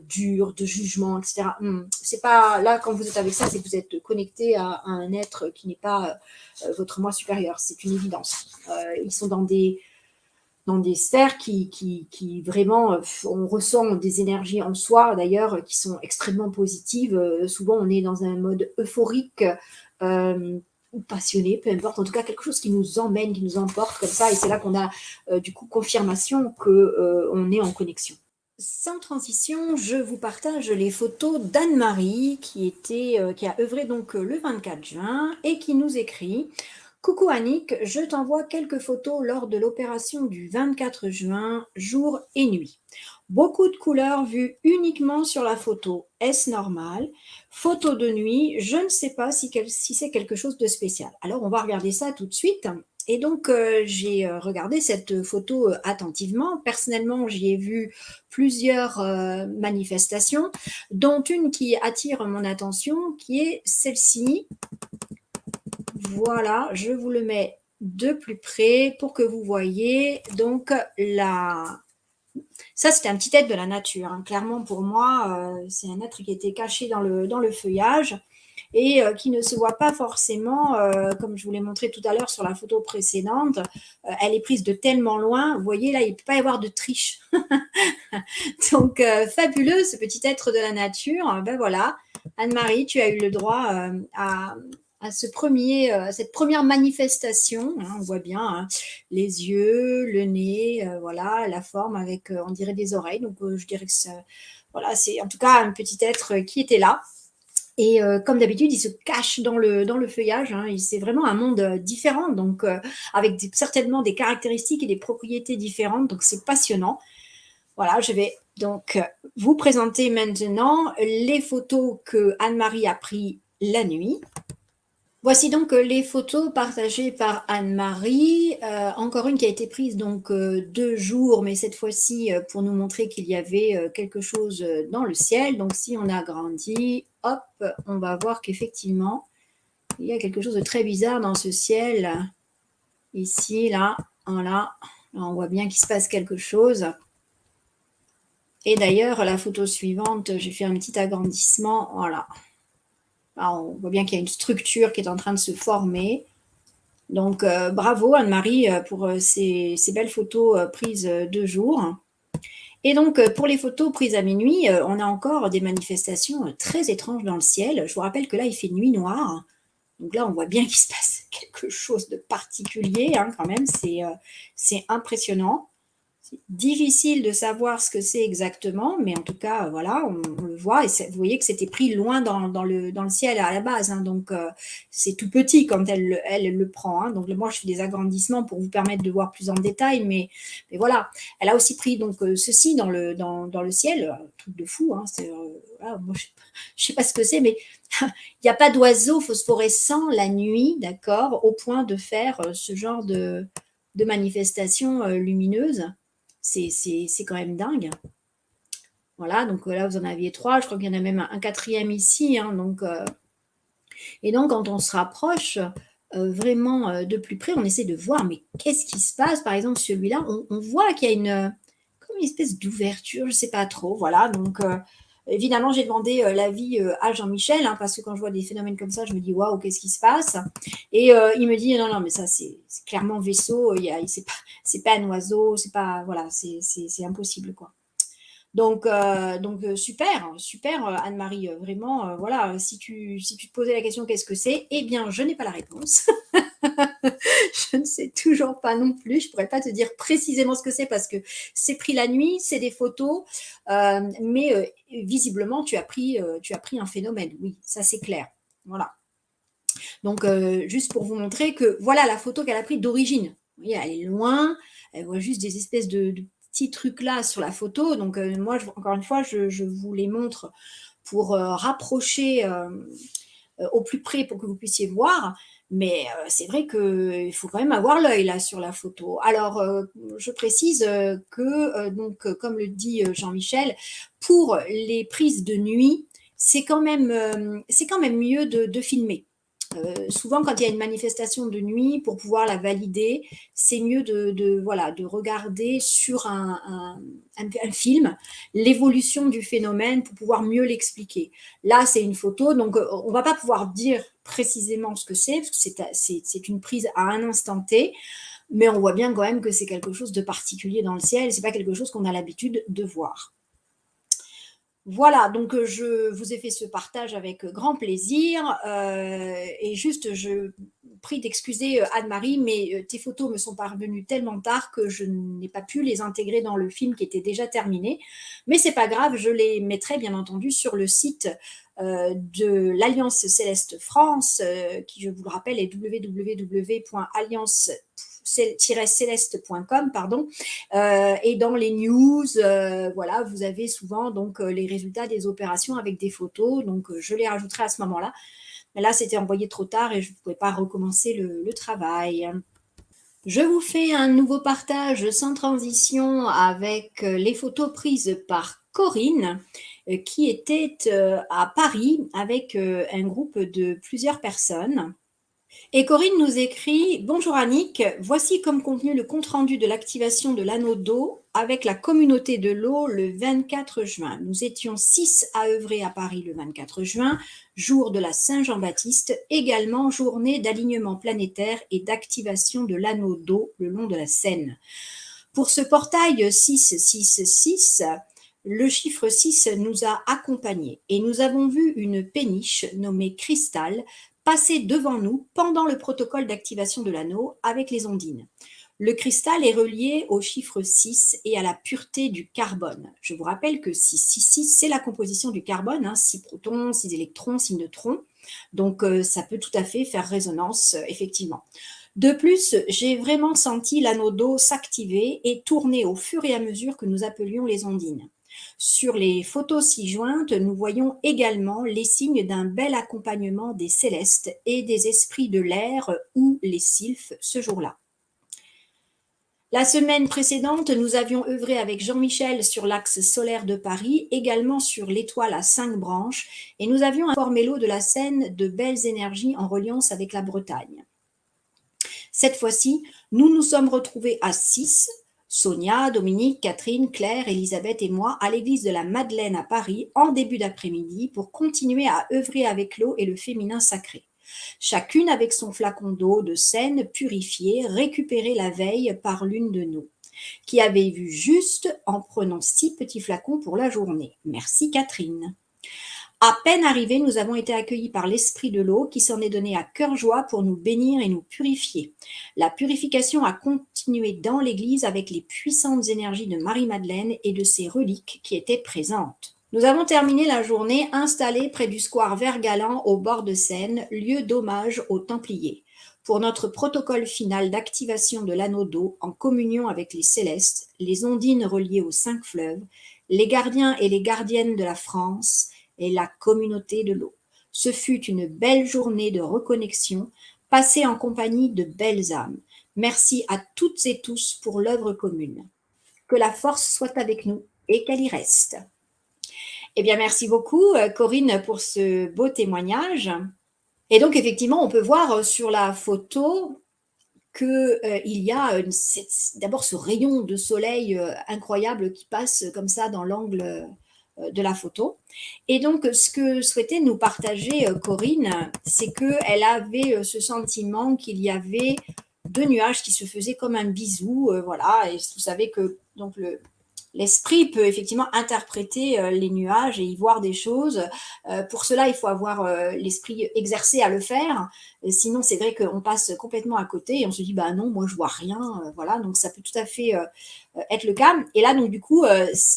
durs, de jugement, etc. C'est pas là, quand vous êtes avec ça, c'est que vous êtes connecté à un être qui n'est pas votre moi supérieur, c'est une évidence. Ils sont dans des sphères qui vraiment, on ressent des énergies en soi, d'ailleurs, qui sont extrêmement positives. Souvent, on est dans un mode euphorique ou passionné, peu importe, en tout cas, quelque chose qui nous emmène, qui nous emporte comme ça, et c'est là qu'on a, du coup, confirmation qu'on est en connexion. Sans transition, je vous partage les photos d'Anne-Marie qui a œuvré donc le 24 juin et qui nous écrit « Coucou Annick, je t'envoie quelques photos lors de l'opération du 24 juin, jour et nuit. Beaucoup de couleurs vues uniquement sur la photo. Est-ce normal? Photo de nuit, je ne sais pas si c'est quelque chose de spécial. » Alors, on va regarder ça tout de suite. Et donc, j'ai regardé cette photo attentivement. Personnellement, j'y ai vu plusieurs manifestations, dont une qui attire mon attention, qui est celle-ci. Voilà, je vous le mets de plus près pour que vous voyez. Donc, ça, c'était un petit être de la nature. Hein. Clairement, pour moi, c'est un être qui était caché dans le feuillage et qui ne se voit pas forcément, comme je vous l'ai montré tout à l'heure sur la photo précédente, elle est prise de tellement loin. Vous voyez, là, il ne peut pas y avoir de triche. Donc, fabuleux, ce petit être de la nature. Ben voilà, Anne-Marie, tu as eu le droit à cette première manifestation. Hein, on voit bien hein, les yeux, le nez, voilà, la forme avec, on dirait des oreilles. Donc, je dirais que voilà, c'est en tout cas un petit être qui était là. Et comme d'habitude, il se cache dans le feuillage. Hein, c'est vraiment un monde différent, donc avec certainement des caractéristiques et des propriétés différentes. Donc, c'est passionnant. Voilà, je vais donc vous présenter maintenant les photos que Anne-Marie a prises la nuit. Voici donc les photos partagées par Anne-Marie. Encore une qui a été prise donc 2 jours, mais cette fois-ci pour nous montrer qu'il y avait quelque chose dans le ciel. Donc si on agrandit, hop, on va voir qu'effectivement, il y a quelque chose de très bizarre dans ce ciel. Ici, là, voilà. Là, on voit bien qu'il se passe quelque chose. Et d'ailleurs, la photo suivante, j'ai fait un petit agrandissement. Voilà. Là, on voit bien qu'il y a une structure qui est en train de se former. Donc, bravo Anne-Marie pour ces belles photos prises 2 jours. Et donc, pour les photos prises à minuit, on a encore des manifestations très étranges dans le ciel. Je vous rappelle que là, il fait nuit noire. Donc là, on voit bien qu'il se passe quelque chose de particulier, hein, quand même. C'est impressionnant. C'est difficile de savoir ce que c'est exactement, mais en tout cas, voilà, on le voit. Et vous voyez que c'était pris loin dans le ciel à la base. Hein, donc, c'est tout petit quand elle le prend. Hein, donc, moi, je fais des agrandissements pour vous permettre de voir plus en détail. Mais voilà, elle a aussi pris donc, ceci dans le ciel. Un truc de fou. Hein, voilà, moi, je sais pas ce que c'est, mais il n'y a pas d'oiseaux phosphorescents la nuit, d'accord, au point de faire ce genre de manifestations lumineuses. C'est quand même dingue. Voilà, donc là, vous en aviez 3. Je crois qu'il y en a même un quatrième ici. Hein, donc, et donc, quand on se rapproche vraiment de plus près, on essaie de voir, mais qu'est-ce qui se passe? Par exemple, celui-là, on voit qu'il y a comme une espèce d'ouverture, je ne sais pas trop. Voilà, donc évidemment, j'ai demandé l'avis à Jean-Michel, hein, parce que quand je vois des phénomènes comme ça, je me dis waouh, qu'est-ce qui se passe? Et il me dit non, non, mais ça, c'est clairement vaisseau, c'est pas un oiseau, c'est pas, voilà, c'est impossible, quoi. Donc super, super Anne-Marie, vraiment, voilà, si tu te posais la question qu'est-ce que c'est, eh bien, je n'ai pas la réponse. Je ne sais toujours pas non plus. Je ne pourrais pas te dire précisément ce que c'est parce que c'est pris la nuit, c'est des photos, mais visiblement, tu as pris un phénomène. Oui, ça c'est clair. Voilà. Donc, juste pour vous montrer que voilà la photo qu'elle a prise d'origine. Vous voyez, elle est loin, elle voit juste des espèces de petits trucs là sur la photo. Donc, moi, encore une fois, je vous les montre pour rapprocher au plus près pour que vous puissiez voir. Mais c'est vrai qu'il faut quand même avoir l'œil là sur la photo. Alors, je précise que, donc, comme le dit Jean-Michel, pour les prises de nuit, c'est quand même mieux de filmer. Souvent, quand il y a une manifestation de nuit, pour pouvoir la valider, c'est mieux voilà, de regarder sur un film l'évolution du phénomène pour pouvoir mieux l'expliquer. Là, c'est une photo, donc on ne va pas pouvoir dire précisément ce que c'est, parce que c'est une prise à un instant T, mais on voit bien quand même que c'est quelque chose de particulier dans le ciel, c'est pas quelque chose qu'on a l'habitude de voir. Voilà, donc je vous ai fait ce partage avec grand plaisir et juste je prie d'excuser Anne-Marie, mais tes photos me sont parvenues tellement tard que je n'ai pas pu les intégrer dans le film qui était déjà terminé. Mais c'est pas grave, je les mettrai bien entendu sur le site de l'Alliance Céleste France, qui je vous le rappelle est www.alliance-céleste.com, pardon. Et dans les news, voilà, vous avez souvent donc les résultats des opérations avec des photos. Donc, je les rajouterai à ce moment-là. Mais là, c'était envoyé trop tard et je ne pouvais pas recommencer le travail. Je vous fais un nouveau partage sans transition avec les photos prises par Corinne, qui était à Paris avec un groupe de plusieurs personnes. Et Corinne nous écrit: Bonjour Annick, voici comme contenu le compte-rendu de l'activation de l'anneau d'eau avec la communauté de l'eau le 24 juin. Nous étions 6 à œuvrer à Paris le 24 juin, jour de la Saint-Jean-Baptiste, également journée d'alignement planétaire et d'activation de l'anneau d'eau le long de la Seine. Pour ce portail 666, le chiffre 6 nous a accompagnés et nous avons vu une péniche nommée Cristal passer devant nous pendant le protocole d'activation de l'anneau avec les ondines. Le cristal est relié au chiffre 6 et à la pureté du carbone. Je vous rappelle que 666, c'est la composition du carbone, hein, 6 protons, 6 électrons, 6 neutrons. Donc, ça peut tout à fait faire résonance, effectivement. De plus, j'ai vraiment senti l'anneau d'eau s'activer et tourner au fur et à mesure que nous appelions les ondines. Sur les photos ci-jointes, nous voyons également les signes d'un bel accompagnement des célestes et des esprits de l'air ou les sylphes ce jour-là. La semaine précédente, nous avions œuvré avec Jean-Michel sur l'axe solaire de Paris, également sur l'étoile à 5 branches, et nous avions informé l'eau de la Seine de belles énergies en reliance avec la Bretagne. Cette fois-ci, nous nous sommes retrouvés à 6, Sonia, Dominique, Catherine, Claire, Elisabeth et moi, à l'église de la Madeleine à Paris en début d'après-midi pour continuer à œuvrer avec l'eau et le féminin sacré. Chacune avec son flacon d'eau de Seine purifiée, récupéré la veille par l'une de nous, qui avait vu juste en prenant 6 petits flacons pour la journée. Merci Catherine. À peine arrivés, nous avons été accueillis par l'esprit de l'eau qui s'en est donné à cœur joie pour nous bénir et nous purifier. La purification a continué dans l'église avec les puissantes énergies de Marie-Madeleine et de ses reliques qui étaient présentes. Nous avons terminé la journée installés près du square Vert-Galant au bord de Seine, lieu d'hommage aux Templiers, pour notre protocole final d'activation de l'anneau d'eau en communion avec les célestes, les ondines reliées aux 5 fleuves, les gardiens et les gardiennes de la France et la communauté de l'eau. Ce fut une belle journée de reconnexion, passée en compagnie de belles âmes. Merci à toutes et tous pour l'œuvre commune. Que la force soit avec nous et qu'elle y reste. Eh bien, merci beaucoup, Corinne, pour ce beau témoignage. Et donc, effectivement, on peut voir sur la photo qu'il y a d'abord ce rayon de soleil incroyable qui passe comme ça dans l'angle de la photo. Et donc, ce que souhaitait nous partager Corinne, c'est qu'elle avait ce sentiment qu'il y avait 2 nuages qui se faisaient comme un bisou, voilà. Et vous savez que donc l'esprit peut effectivement interpréter les nuages et y voir des choses. Pour cela, il faut avoir l'esprit exercé à le faire. Sinon, c'est vrai qu'on passe complètement à côté et on se dit, bah non, moi je vois rien. Voilà, donc ça peut tout à fait être le cas. Et là, donc du coup,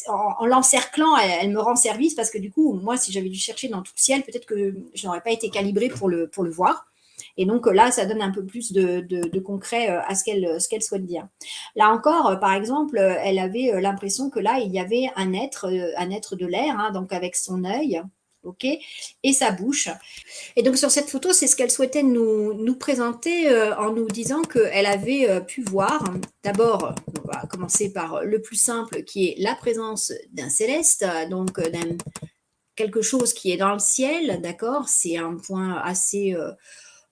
en l'encerclant, elle me rend service parce que du coup, moi, si j'avais dû chercher dans tout le ciel, peut-être que je n'aurais pas été calibrée pour le voir. Et donc là, ça donne un peu plus de concret à ce qu'elle souhaite dire. Là encore, par exemple, elle avait l'impression que là, il y avait un être de l'air, hein, donc avec son œil, ok, et sa bouche. Et donc sur cette photo, c'est ce qu'elle souhaitait nous présenter en nous disant qu'elle avait pu voir, d'abord, on va commencer par le plus simple, qui est la présence d'un céleste, donc quelque chose qui est dans le ciel, d'accord. C'est un point assez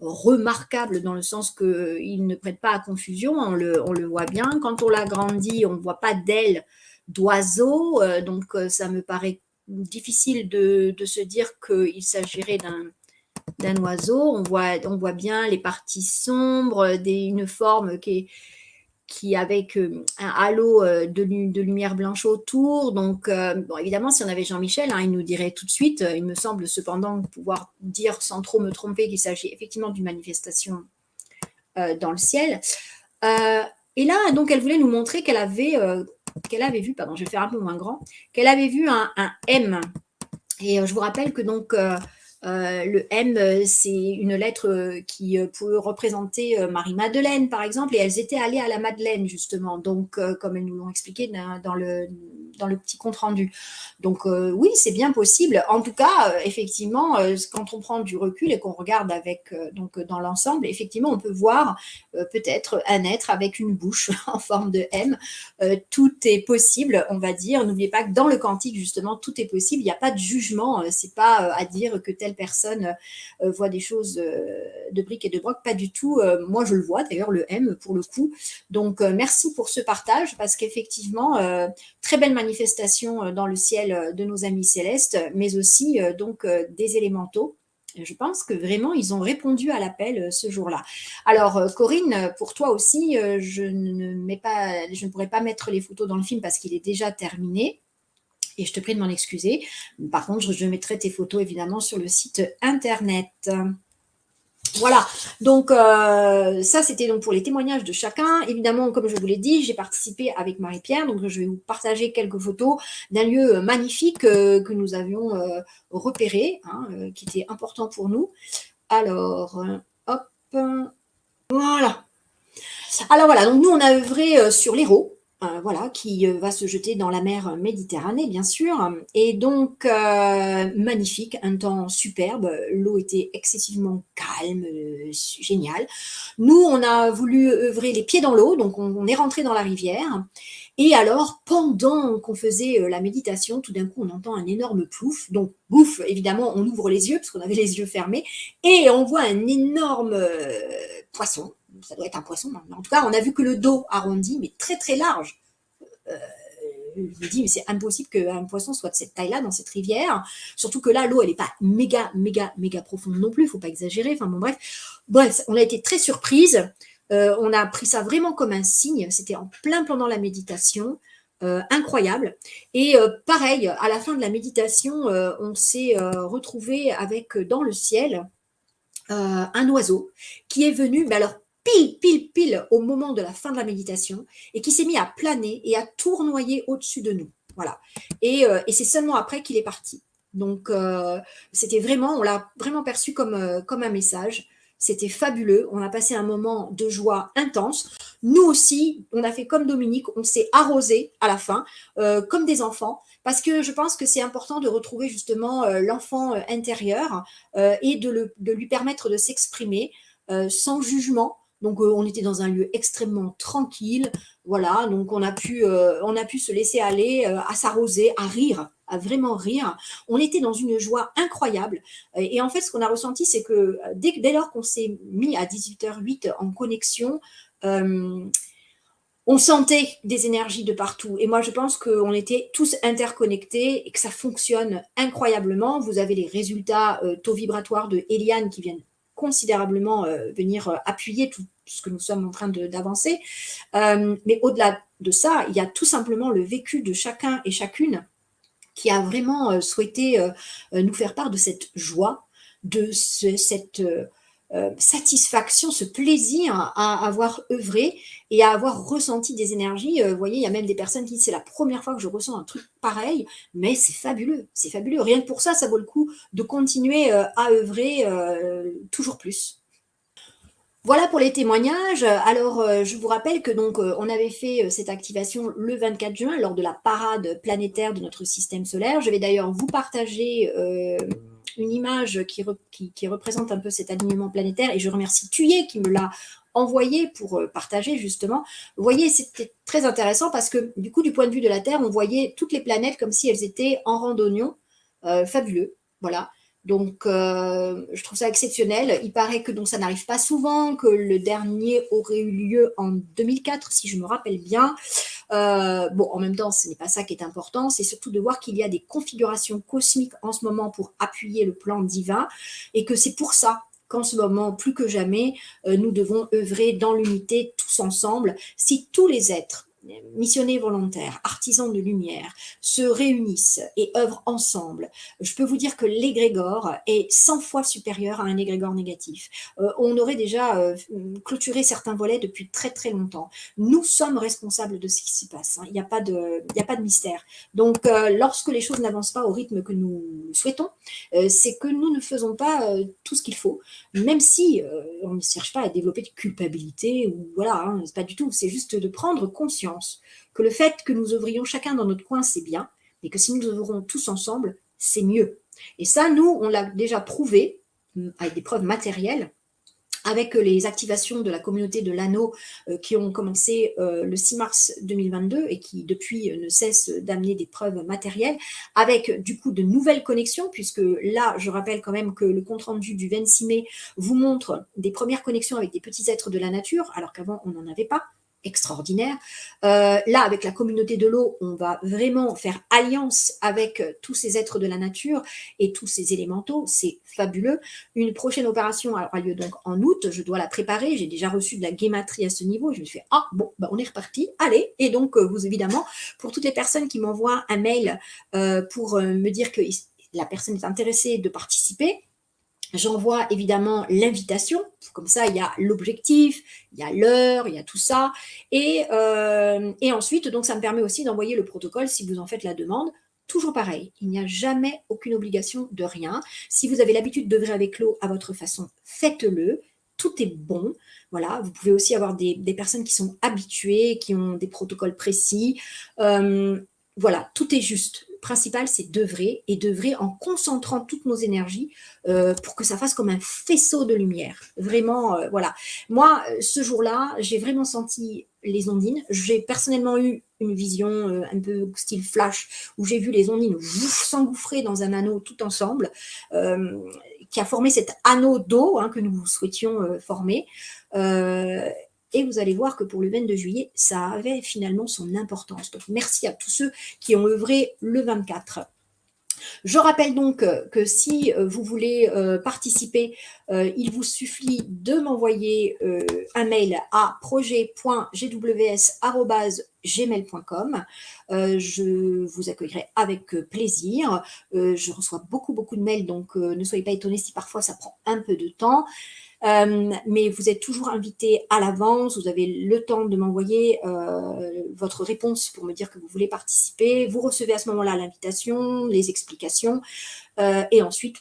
remarquable dans le sens qu'il ne prête pas à confusion, on le voit bien. Quand on l'agrandit, on ne voit pas d'ailes d'oiseau, donc ça me paraît difficile de se dire qu'il s'agirait d'un oiseau. On voit bien les parties sombres, une forme qui avec un halo de lumière blanche autour. Donc, bon, évidemment, si on avait Jean-Michel, hein, il nous dirait tout de suite, il me semble cependant pouvoir dire sans trop me tromper qu'il s'agit effectivement d'une manifestation dans le ciel. Et là, donc, elle voulait nous montrer qu'elle avait vu, pardon, je vais faire un peu moins grand, qu'elle avait vu un M. Et je vous rappelle que donc le M, c'est une lettre qui peut représenter Marie-Madeleine, par exemple, et elles étaient allées à la Madeleine, justement, donc comme elles nous l'ont expliqué dans le petit compte-rendu. Donc oui, c'est bien possible. En tout cas, effectivement, quand on prend du recul et qu'on regarde avec donc dans l'ensemble, effectivement, on peut voir peut-être un être avec une bouche en forme de M. Tout est possible, on va dire. N'oubliez pas que dans le quantique, justement, tout est possible. Il n'y a pas de jugement. C'est pas à dire que telle personne voit des choses de briques et de broc. Pas du tout. Moi, je le vois, d'ailleurs, le M, pour le coup. Donc, merci pour ce partage, parce qu'effectivement, très belle manifestation dans le ciel de nos amis célestes, mais aussi donc des élémentaux. Je pense que vraiment, ils ont répondu à l'appel ce jour-là. Alors, Corinne, pour toi aussi, je ne pourrais pas mettre les photos dans le film parce qu'il est déjà terminé. Et je te prie de m'en excuser. Par contre, je mettrai tes photos, évidemment, sur le site internet. Voilà, donc ça c'était donc pour les témoignages de chacun. Évidemment, comme je vous l'ai dit, j'ai participé avec Marie-Pierre, donc je vais vous partager quelques photos d'un lieu magnifique que nous avions repéré, hein, qui était important pour nous. Alors, hop, voilà. Alors voilà, donc nous on a œuvré sur l'Hérault. voilà, qui va se jeter dans la mer Méditerranée, bien sûr. Et donc, magnifique, un temps superbe. L'eau était excessivement calme, génial. Nous, on a voulu œuvrer les pieds dans l'eau, donc on est rentré dans la rivière. Et alors, pendant qu'on faisait la méditation, tout d'un coup, on entend un énorme plouf. Donc, bouf, évidemment, on ouvre les yeux, parce qu'on avait les yeux fermés, et on voit un énorme poisson. Ça doit être un poisson. En tout cas, on a vu que le dos arrondi, mais très très large. Euh, je me dis, mais c'est impossible qu'un poisson soit de cette taille-là dans cette rivière. Surtout que là, l'eau, elle n'est pas méga, méga, méga profonde non plus. Il ne faut pas exagérer. Enfin bon, bref. Bref, on a été très surprise. On a pris ça vraiment comme un signe. C'était en plein pendant la méditation. Incroyable. Et pareil, à la fin de la méditation, on s'est retrouvé avec dans le ciel un oiseau qui est venu, mais alors pile au moment de la fin de la méditation et qui s'est mis à planer et à tournoyer au-dessus de nous. Voilà. Et c'est seulement après qu'il est parti. Donc, c'était vraiment, on l'a vraiment perçu comme un message. C'était fabuleux. On a passé un moment de joie intense. Nous aussi, on a fait comme Dominique, on s'est arrosé à la fin, comme des enfants, parce que je pense que c'est important de retrouver justement l'enfant intérieur et de lui permettre de s'exprimer sans jugement. Donc, on était dans un lieu extrêmement tranquille, voilà. Donc, on a pu se laisser aller à s'arroser, à rire, à vraiment rire. On était dans une joie incroyable. Et en fait, ce qu'on a ressenti, c'est que dès lors qu'on s'est mis à 18h08 en connexion, on sentait des énergies de partout. Et moi, je pense qu'on était tous interconnectés et que ça fonctionne incroyablement. Vous avez les résultats taux vibratoires de Eliane qui viennent considérablement venir appuyer tout ce que nous sommes en train d'avancer. Mais au-delà de ça, il y a tout simplement le vécu de chacun et chacune qui a vraiment souhaité nous faire part de cette joie, de cette satisfaction, ce plaisir à avoir œuvré et à avoir ressenti des énergies. Vous voyez, il y a même des personnes qui disent c'est la première fois que je ressens un truc pareil, mais c'est fabuleux, c'est fabuleux. Rien que pour ça, ça vaut le coup de continuer à œuvrer toujours plus. Voilà pour les témoignages. Alors, je vous rappelle que donc on avait fait cette activation le 24 juin lors de la parade planétaire de notre système solaire. Je vais d'ailleurs vous partager une image qui représente un peu cet alignement planétaire et je remercie Thuyer qui me l'a envoyé pour partager justement. Vous voyez, c'était très intéressant parce que du coup, du point de vue de la Terre, on voyait toutes les planètes comme si elles étaient en randonnion. Fabuleux, voilà. Donc, je trouve ça exceptionnel. Il paraît que donc, ça n'arrive pas souvent, que le dernier aurait eu lieu en 2004, si je me rappelle bien. Bon, en même temps, ce n'est pas ça qui est important, c'est surtout de voir qu'il y a des configurations cosmiques en ce moment pour appuyer le plan divin et que c'est pour ça qu'en ce moment, plus que jamais, nous devons œuvrer dans l'unité tous ensemble. Si tous les êtres missionnaires volontaires, artisans de lumière, se réunissent et œuvrent ensemble, je peux vous dire que l'égrégore est 100 fois supérieur à un égrégore négatif. On aurait déjà clôturé certains volets depuis très très longtemps. Nous sommes responsables de ce qui s'y passe. Hein. Il n'y a pas de mystère. Donc, lorsque les choses n'avancent pas au rythme que nous souhaitons, c'est que nous ne faisons pas tout ce qu'il faut, même si on ne cherche pas à développer de culpabilité ou voilà, hein, c'est pas du tout. C'est juste de prendre conscience que le fait que nous œuvrions chacun dans notre coin, c'est bien, mais que si nous œuvrons tous ensemble, c'est mieux. Et ça, nous, on l'a déjà prouvé avec des preuves matérielles avec les activations de la communauté de l'anneau qui ont commencé le 6 mars 2022 et qui depuis ne cessent d'amener des preuves matérielles, avec du coup de nouvelles connexions, puisque là, je rappelle quand même que le compte-rendu du 26 mai vous montre des premières connexions avec des petits êtres de la nature, alors qu'avant, on n'en avait pas. Extraordinaire. Là, avec la communauté de l'eau, on va vraiment faire alliance avec tous ces êtres de la nature et tous ces élémentaux. C'est fabuleux. Une prochaine opération aura lieu donc en août. Je dois la préparer. J'ai déjà reçu de la guématrie à ce niveau. Je me suis fait, ah bon, bah, on est reparti. Allez. Et donc, vous évidemment, pour toutes les personnes qui m'envoient un mail pour me dire que la personne est intéressée de participer, j'envoie évidemment l'invitation, comme ça il y a l'objectif, il y a l'heure, il y a tout ça, et ensuite donc ça me permet aussi d'envoyer le protocole si vous en faites la demande. Toujours pareil, il n'y a jamais aucune obligation de rien. Si vous avez l'habitude d'œuvrer avec l'eau à votre façon, faites-le. tout est bon. Voilà, vous pouvez aussi avoir des personnes qui sont habituées, qui ont des protocoles précis. Voilà, tout est juste. Le principal, c'est d'œuvrer et d'œuvrer en concentrant toutes nos énergies pour que ça fasse comme un faisceau de lumière. Vraiment, voilà. Moi, ce jour-là, j'ai vraiment senti les ondines. J'ai personnellement eu une vision un peu style flash où j'ai vu les ondines s'engouffrer dans un anneau tout ensemble qui a formé cet anneau d'eau que nous souhaitions former. Et vous allez voir que pour le 22 juillet, ça avait finalement son importance. Donc, merci à tous ceux qui ont œuvré le 24. Je rappelle donc que si vous voulez participer, il vous suffit de m'envoyer un mail à projet.gws@gmail.com. Je vous accueillerai avec plaisir. Je reçois beaucoup de mails, donc ne soyez pas étonnés si parfois ça prend un peu de temps. Mais vous êtes toujours invité à l'avance, vous avez le temps de m'envoyer votre réponse pour me dire que vous voulez participer. Vous recevez à ce moment-là l'invitation, les explications, et ensuite,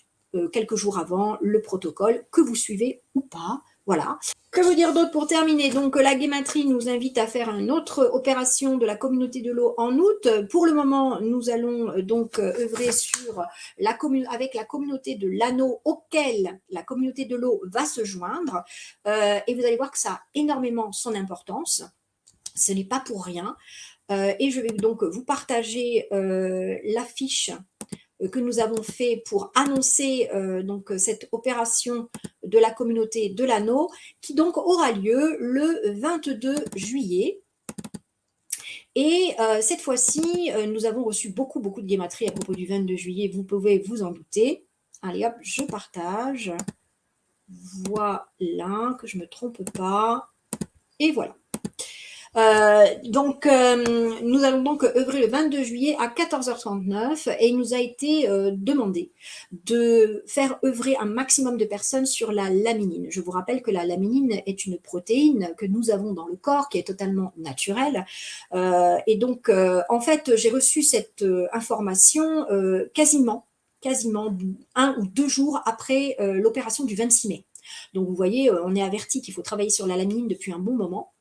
quelques jours avant, le protocole que vous suivez ou pas. Voilà. Que vous dire d'autre pour terminer? Donc, la guématrie nous invite à faire une autre opération de la communauté de l'eau en août. Pour le moment, nous allons donc œuvrer sur avec la communauté de l'anneau auquel la communauté de l'eau va se joindre. Et vous allez voir que ça a énormément son importance. Ce n'est pas pour rien. Et je vais donc vous partager l'affiche que nous avons fait pour annoncer donc cette opération de la communauté de l'anneau qui donc aura lieu le 22 juillet. Et cette fois-ci, nous avons reçu beaucoup de guématries à propos du 22 juillet, vous pouvez vous en douter. Allez hop, je partage. Voilà, que je ne me trompe pas. Et voilà. Nous allons donc œuvrer le 22 juillet à 14h39 et il nous a été demandé de faire œuvrer un maximum de personnes sur la laminine. Je vous rappelle que la laminine est une protéine que nous avons dans le corps qui est totalement naturelle. Et donc, en fait, j'ai reçu cette information quasiment 1 ou 2 jours après l'opération du 26 mai. Donc, vous voyez, on est averti qu'il faut travailler sur la laminine depuis un bon moment.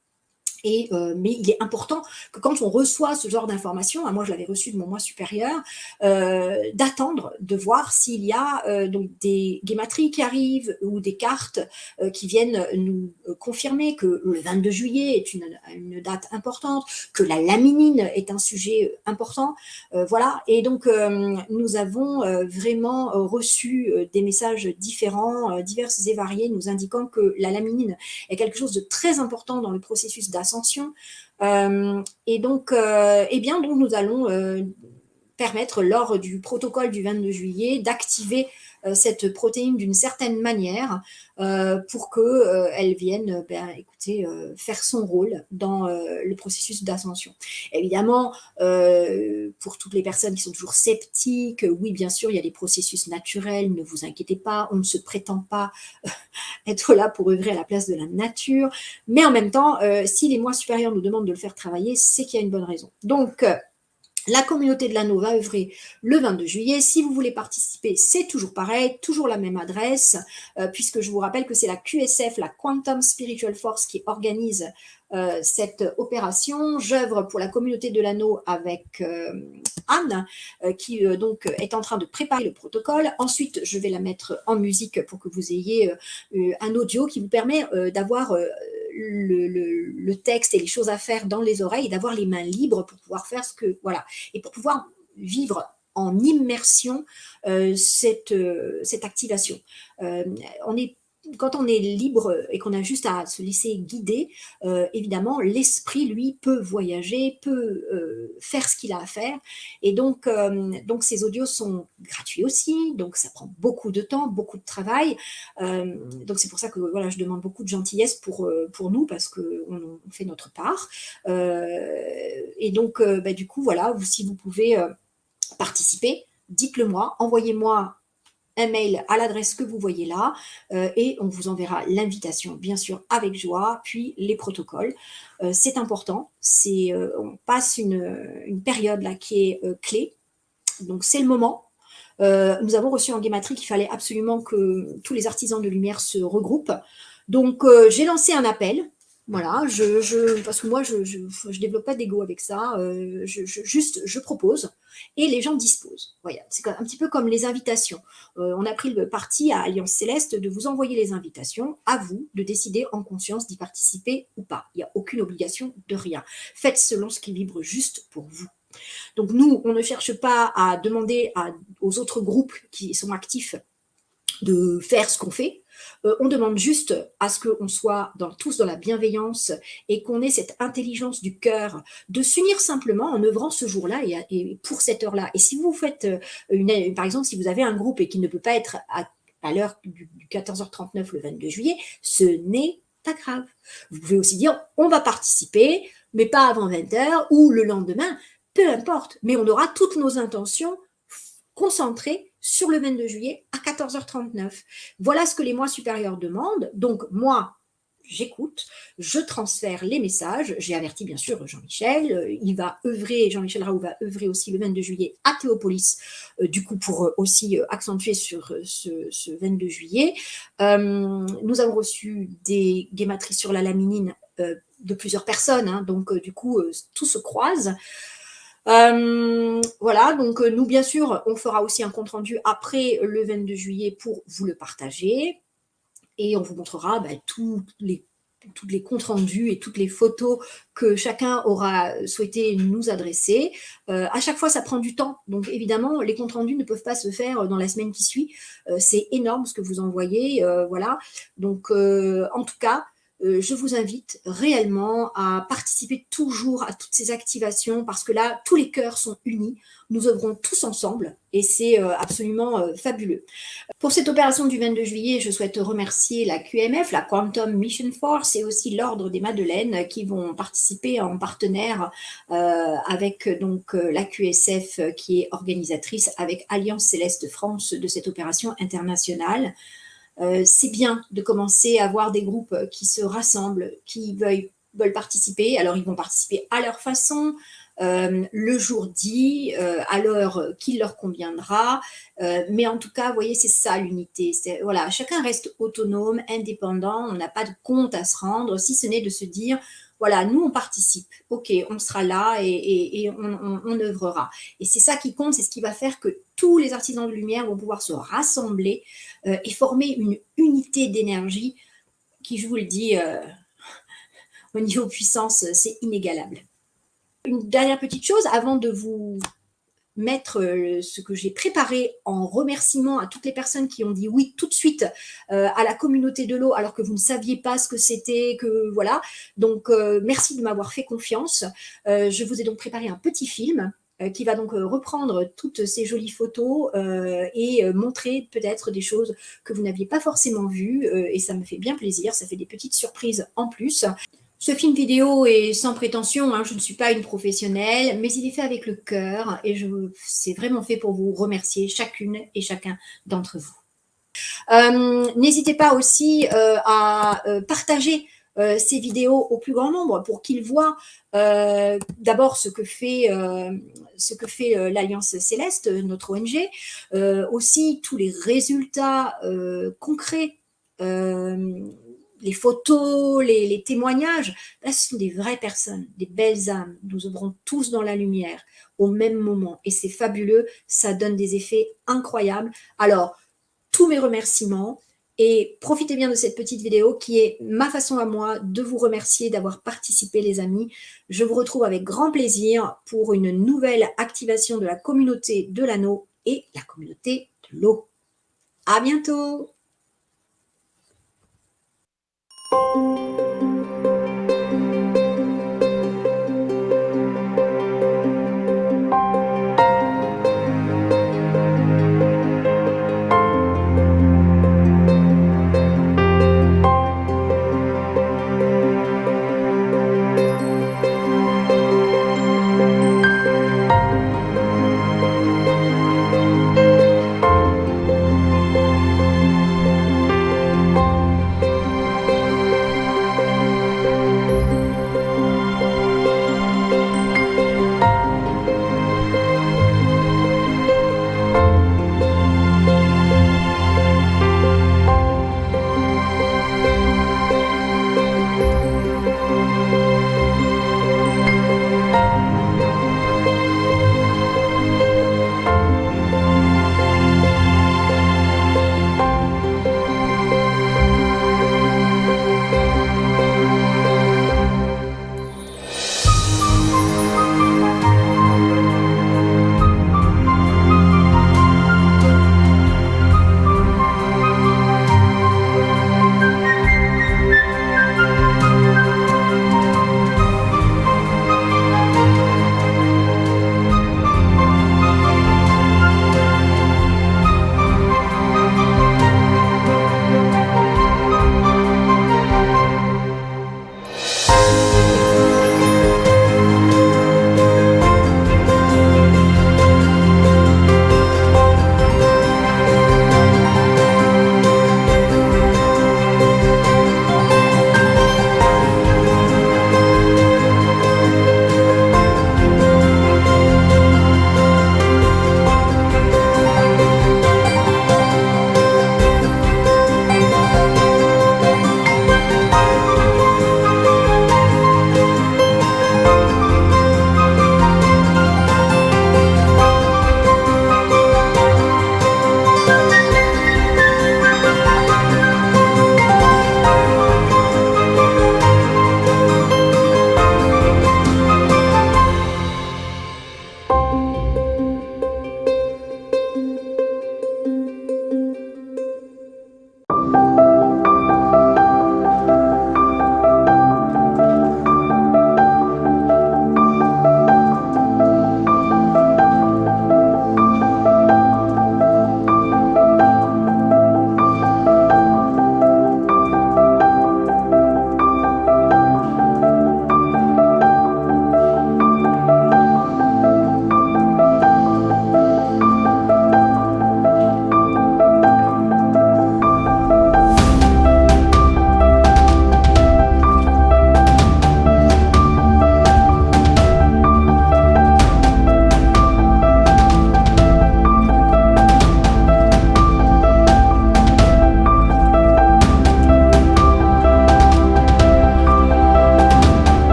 Mais il est important que quand on reçoit ce genre d'informations, moi je l'avais reçu de mon moi supérieur, d'attendre, de voir s'il y a donc des guématries qui arrivent ou des cartes qui viennent nous confirmer que le 22 juillet est une date importante, que la laminine est un sujet important. Voilà, et donc nous avons vraiment reçu des messages différents, divers et variés, nous indiquant que la laminine est quelque chose de très important dans le processus d'ascension. Et donc, donc, nous allons permettre, lors du protocole du 22 juillet, d'activer cette protéine d'une certaine manière pour qu'elle vienne faire son rôle dans le processus d'ascension. Évidemment, pour toutes les personnes qui sont toujours sceptiques, oui, bien sûr, il y a des processus naturels, ne vous inquiétez pas, on ne se prétend pas être là pour œuvrer à la place de la nature, mais en même temps, si les moi supérieurs nous demandent de le faire travailler, c'est qu'il y a une bonne raison. Donc, la communauté de l'anneau va œuvrer le 22 juillet. Si vous voulez participer, c'est toujours pareil, toujours la même adresse, puisque je vous rappelle que c'est la QSF, la Quantum Spiritual Force, qui organise cette opération. J'œuvre pour la communauté de l'anneau avec Anne, qui donc est en train de préparer le protocole. Ensuite, je vais la mettre en musique pour que vous ayez un audio qui vous permet d'avoir le texte et les choses à faire dans les oreilles, d'avoir les mains libres pour pouvoir faire voilà, et pour pouvoir vivre en immersion cette activation. Quand on est libre et qu'on a juste à se laisser guider, évidemment, l'esprit, lui, peut voyager, peut faire ce qu'il a à faire. Et donc ces audios sont gratuits aussi, donc ça prend beaucoup de temps, beaucoup de travail. Donc c'est pour ça que voilà, je demande beaucoup de gentillesse pour nous, parce qu'on fait notre part. Et donc, du coup, voilà, si vous pouvez participer, dites-le moi, envoyez-moi un mail à l'adresse que vous voyez là et on vous enverra l'invitation, bien sûr, avec joie, puis les protocoles. C'est important, on passe une période là qui est clé, donc c'est le moment. Nous avons reçu en guématrie qu'il fallait absolument que tous les artisans de lumière se regroupent. Donc, j'ai lancé un appel. Voilà, parce que moi, je développe pas d'ego avec ça. Juste, je propose et les gens disposent. Voilà, c'est un petit peu comme les invitations. On a pris le parti à Alliance Céleste de vous envoyer les invitations, à vous de décider en conscience d'y participer ou pas. Il n'y a aucune obligation de rien. Faites selon ce qui vibre juste pour vous. Donc nous, on ne cherche pas à demander aux autres groupes qui sont actifs de faire ce qu'on fait. On demande juste à ce qu'on soit tous dans la bienveillance et qu'on ait cette intelligence du cœur de s'unir simplement en œuvrant ce jour-là et pour cette heure-là. Et si vous faites, par exemple, si vous avez un groupe et qui ne peut pas être à l'heure du 14h39 le 22 juillet, ce n'est pas grave. Vous pouvez aussi dire, on va participer, mais pas avant 20h ou le lendemain, peu importe. Mais on aura toutes nos intentions concentrées sur le 22 juillet à 14h39. Voilà ce que les mois supérieurs demandent. Donc, moi, j'écoute, je transfère les messages. J'ai averti bien sûr Jean-Michel. Il va œuvrer, Jean-Michel Raoult va œuvrer aussi le 22 juillet à Théopolis, du coup, pour aussi accentuer sur ce 22 juillet. Nous avons reçu des guématries sur la laminine de plusieurs personnes, hein, donc du coup, tout se croise. Voilà, donc nous, bien sûr, on fera aussi un compte-rendu après le 22 juillet pour vous le partager. Et on vous montrera tous les comptes rendus et toutes les photos que chacun aura souhaité nous adresser. À chaque fois, ça prend du temps. Donc, évidemment, les comptes rendus ne peuvent pas se faire dans la semaine qui suit. C'est énorme ce que vous envoyez. Voilà. Donc, en tout cas, je vous invite réellement à participer toujours à toutes ces activations parce que là, tous les cœurs sont unis. Nous œuvrons tous ensemble et c'est absolument fabuleux. Pour cette opération du 22 juillet, je souhaite remercier la QMF, la Quantum Mission Force et aussi l'Ordre des Madeleines qui vont participer en partenaire avec donc la QSF qui est organisatrice avec Alliance Céleste France de cette opération internationale. C'est bien de commencer à voir des groupes qui se rassemblent, qui veulent participer. Alors, ils vont participer à leur façon, le jour dit, à l'heure qui leur conviendra. Mais en tout cas, vous voyez, c'est ça l'unité. Voilà, chacun reste autonome, indépendant. On n'a pas de compte à se rendre, si ce n'est de se dire, voilà, nous, on participe. OK, on sera là et on œuvrera. Et c'est ça qui compte, c'est ce qui va faire que tous les artisans de lumière vont pouvoir se rassembler et former une unité d'énergie qui, je vous le dis, au niveau puissance, c'est inégalable. Une dernière petite chose, avant de vous mettre ce que j'ai préparé en remerciement à toutes les personnes qui ont dit oui tout de suite à la communauté de l'eau alors que vous ne saviez pas ce que c'était, que voilà. Donc merci de m'avoir fait confiance. Je vous ai donc préparé un petit film qui va donc reprendre toutes ces jolies photos et montrer peut-être des choses que vous n'aviez pas forcément vues et ça me fait bien plaisir, ça fait des petites surprises en plus. Ce film vidéo est sans prétention, hein, je ne suis pas une professionnelle, mais il est fait avec le cœur et c'est vraiment fait pour vous remercier chacune et chacun d'entre vous. N'hésitez pas aussi à partager ces vidéos au plus grand nombre pour qu'ils voient d'abord ce que fait l'Alliance Céleste, notre ONG, aussi tous les résultats concrets, les photos, les témoignages. Là, ce sont des vraies personnes, des belles âmes. Nous œuvrons tous dans la lumière au même moment et c'est fabuleux, ça donne des effets incroyables. Alors, tous mes remerciements et profitez bien de cette petite vidéo qui est ma façon à moi de vous remercier d'avoir participé les amis. Je vous retrouve avec grand plaisir pour une nouvelle activation de la communauté de l'anneau et la communauté de l'eau. À bientôt!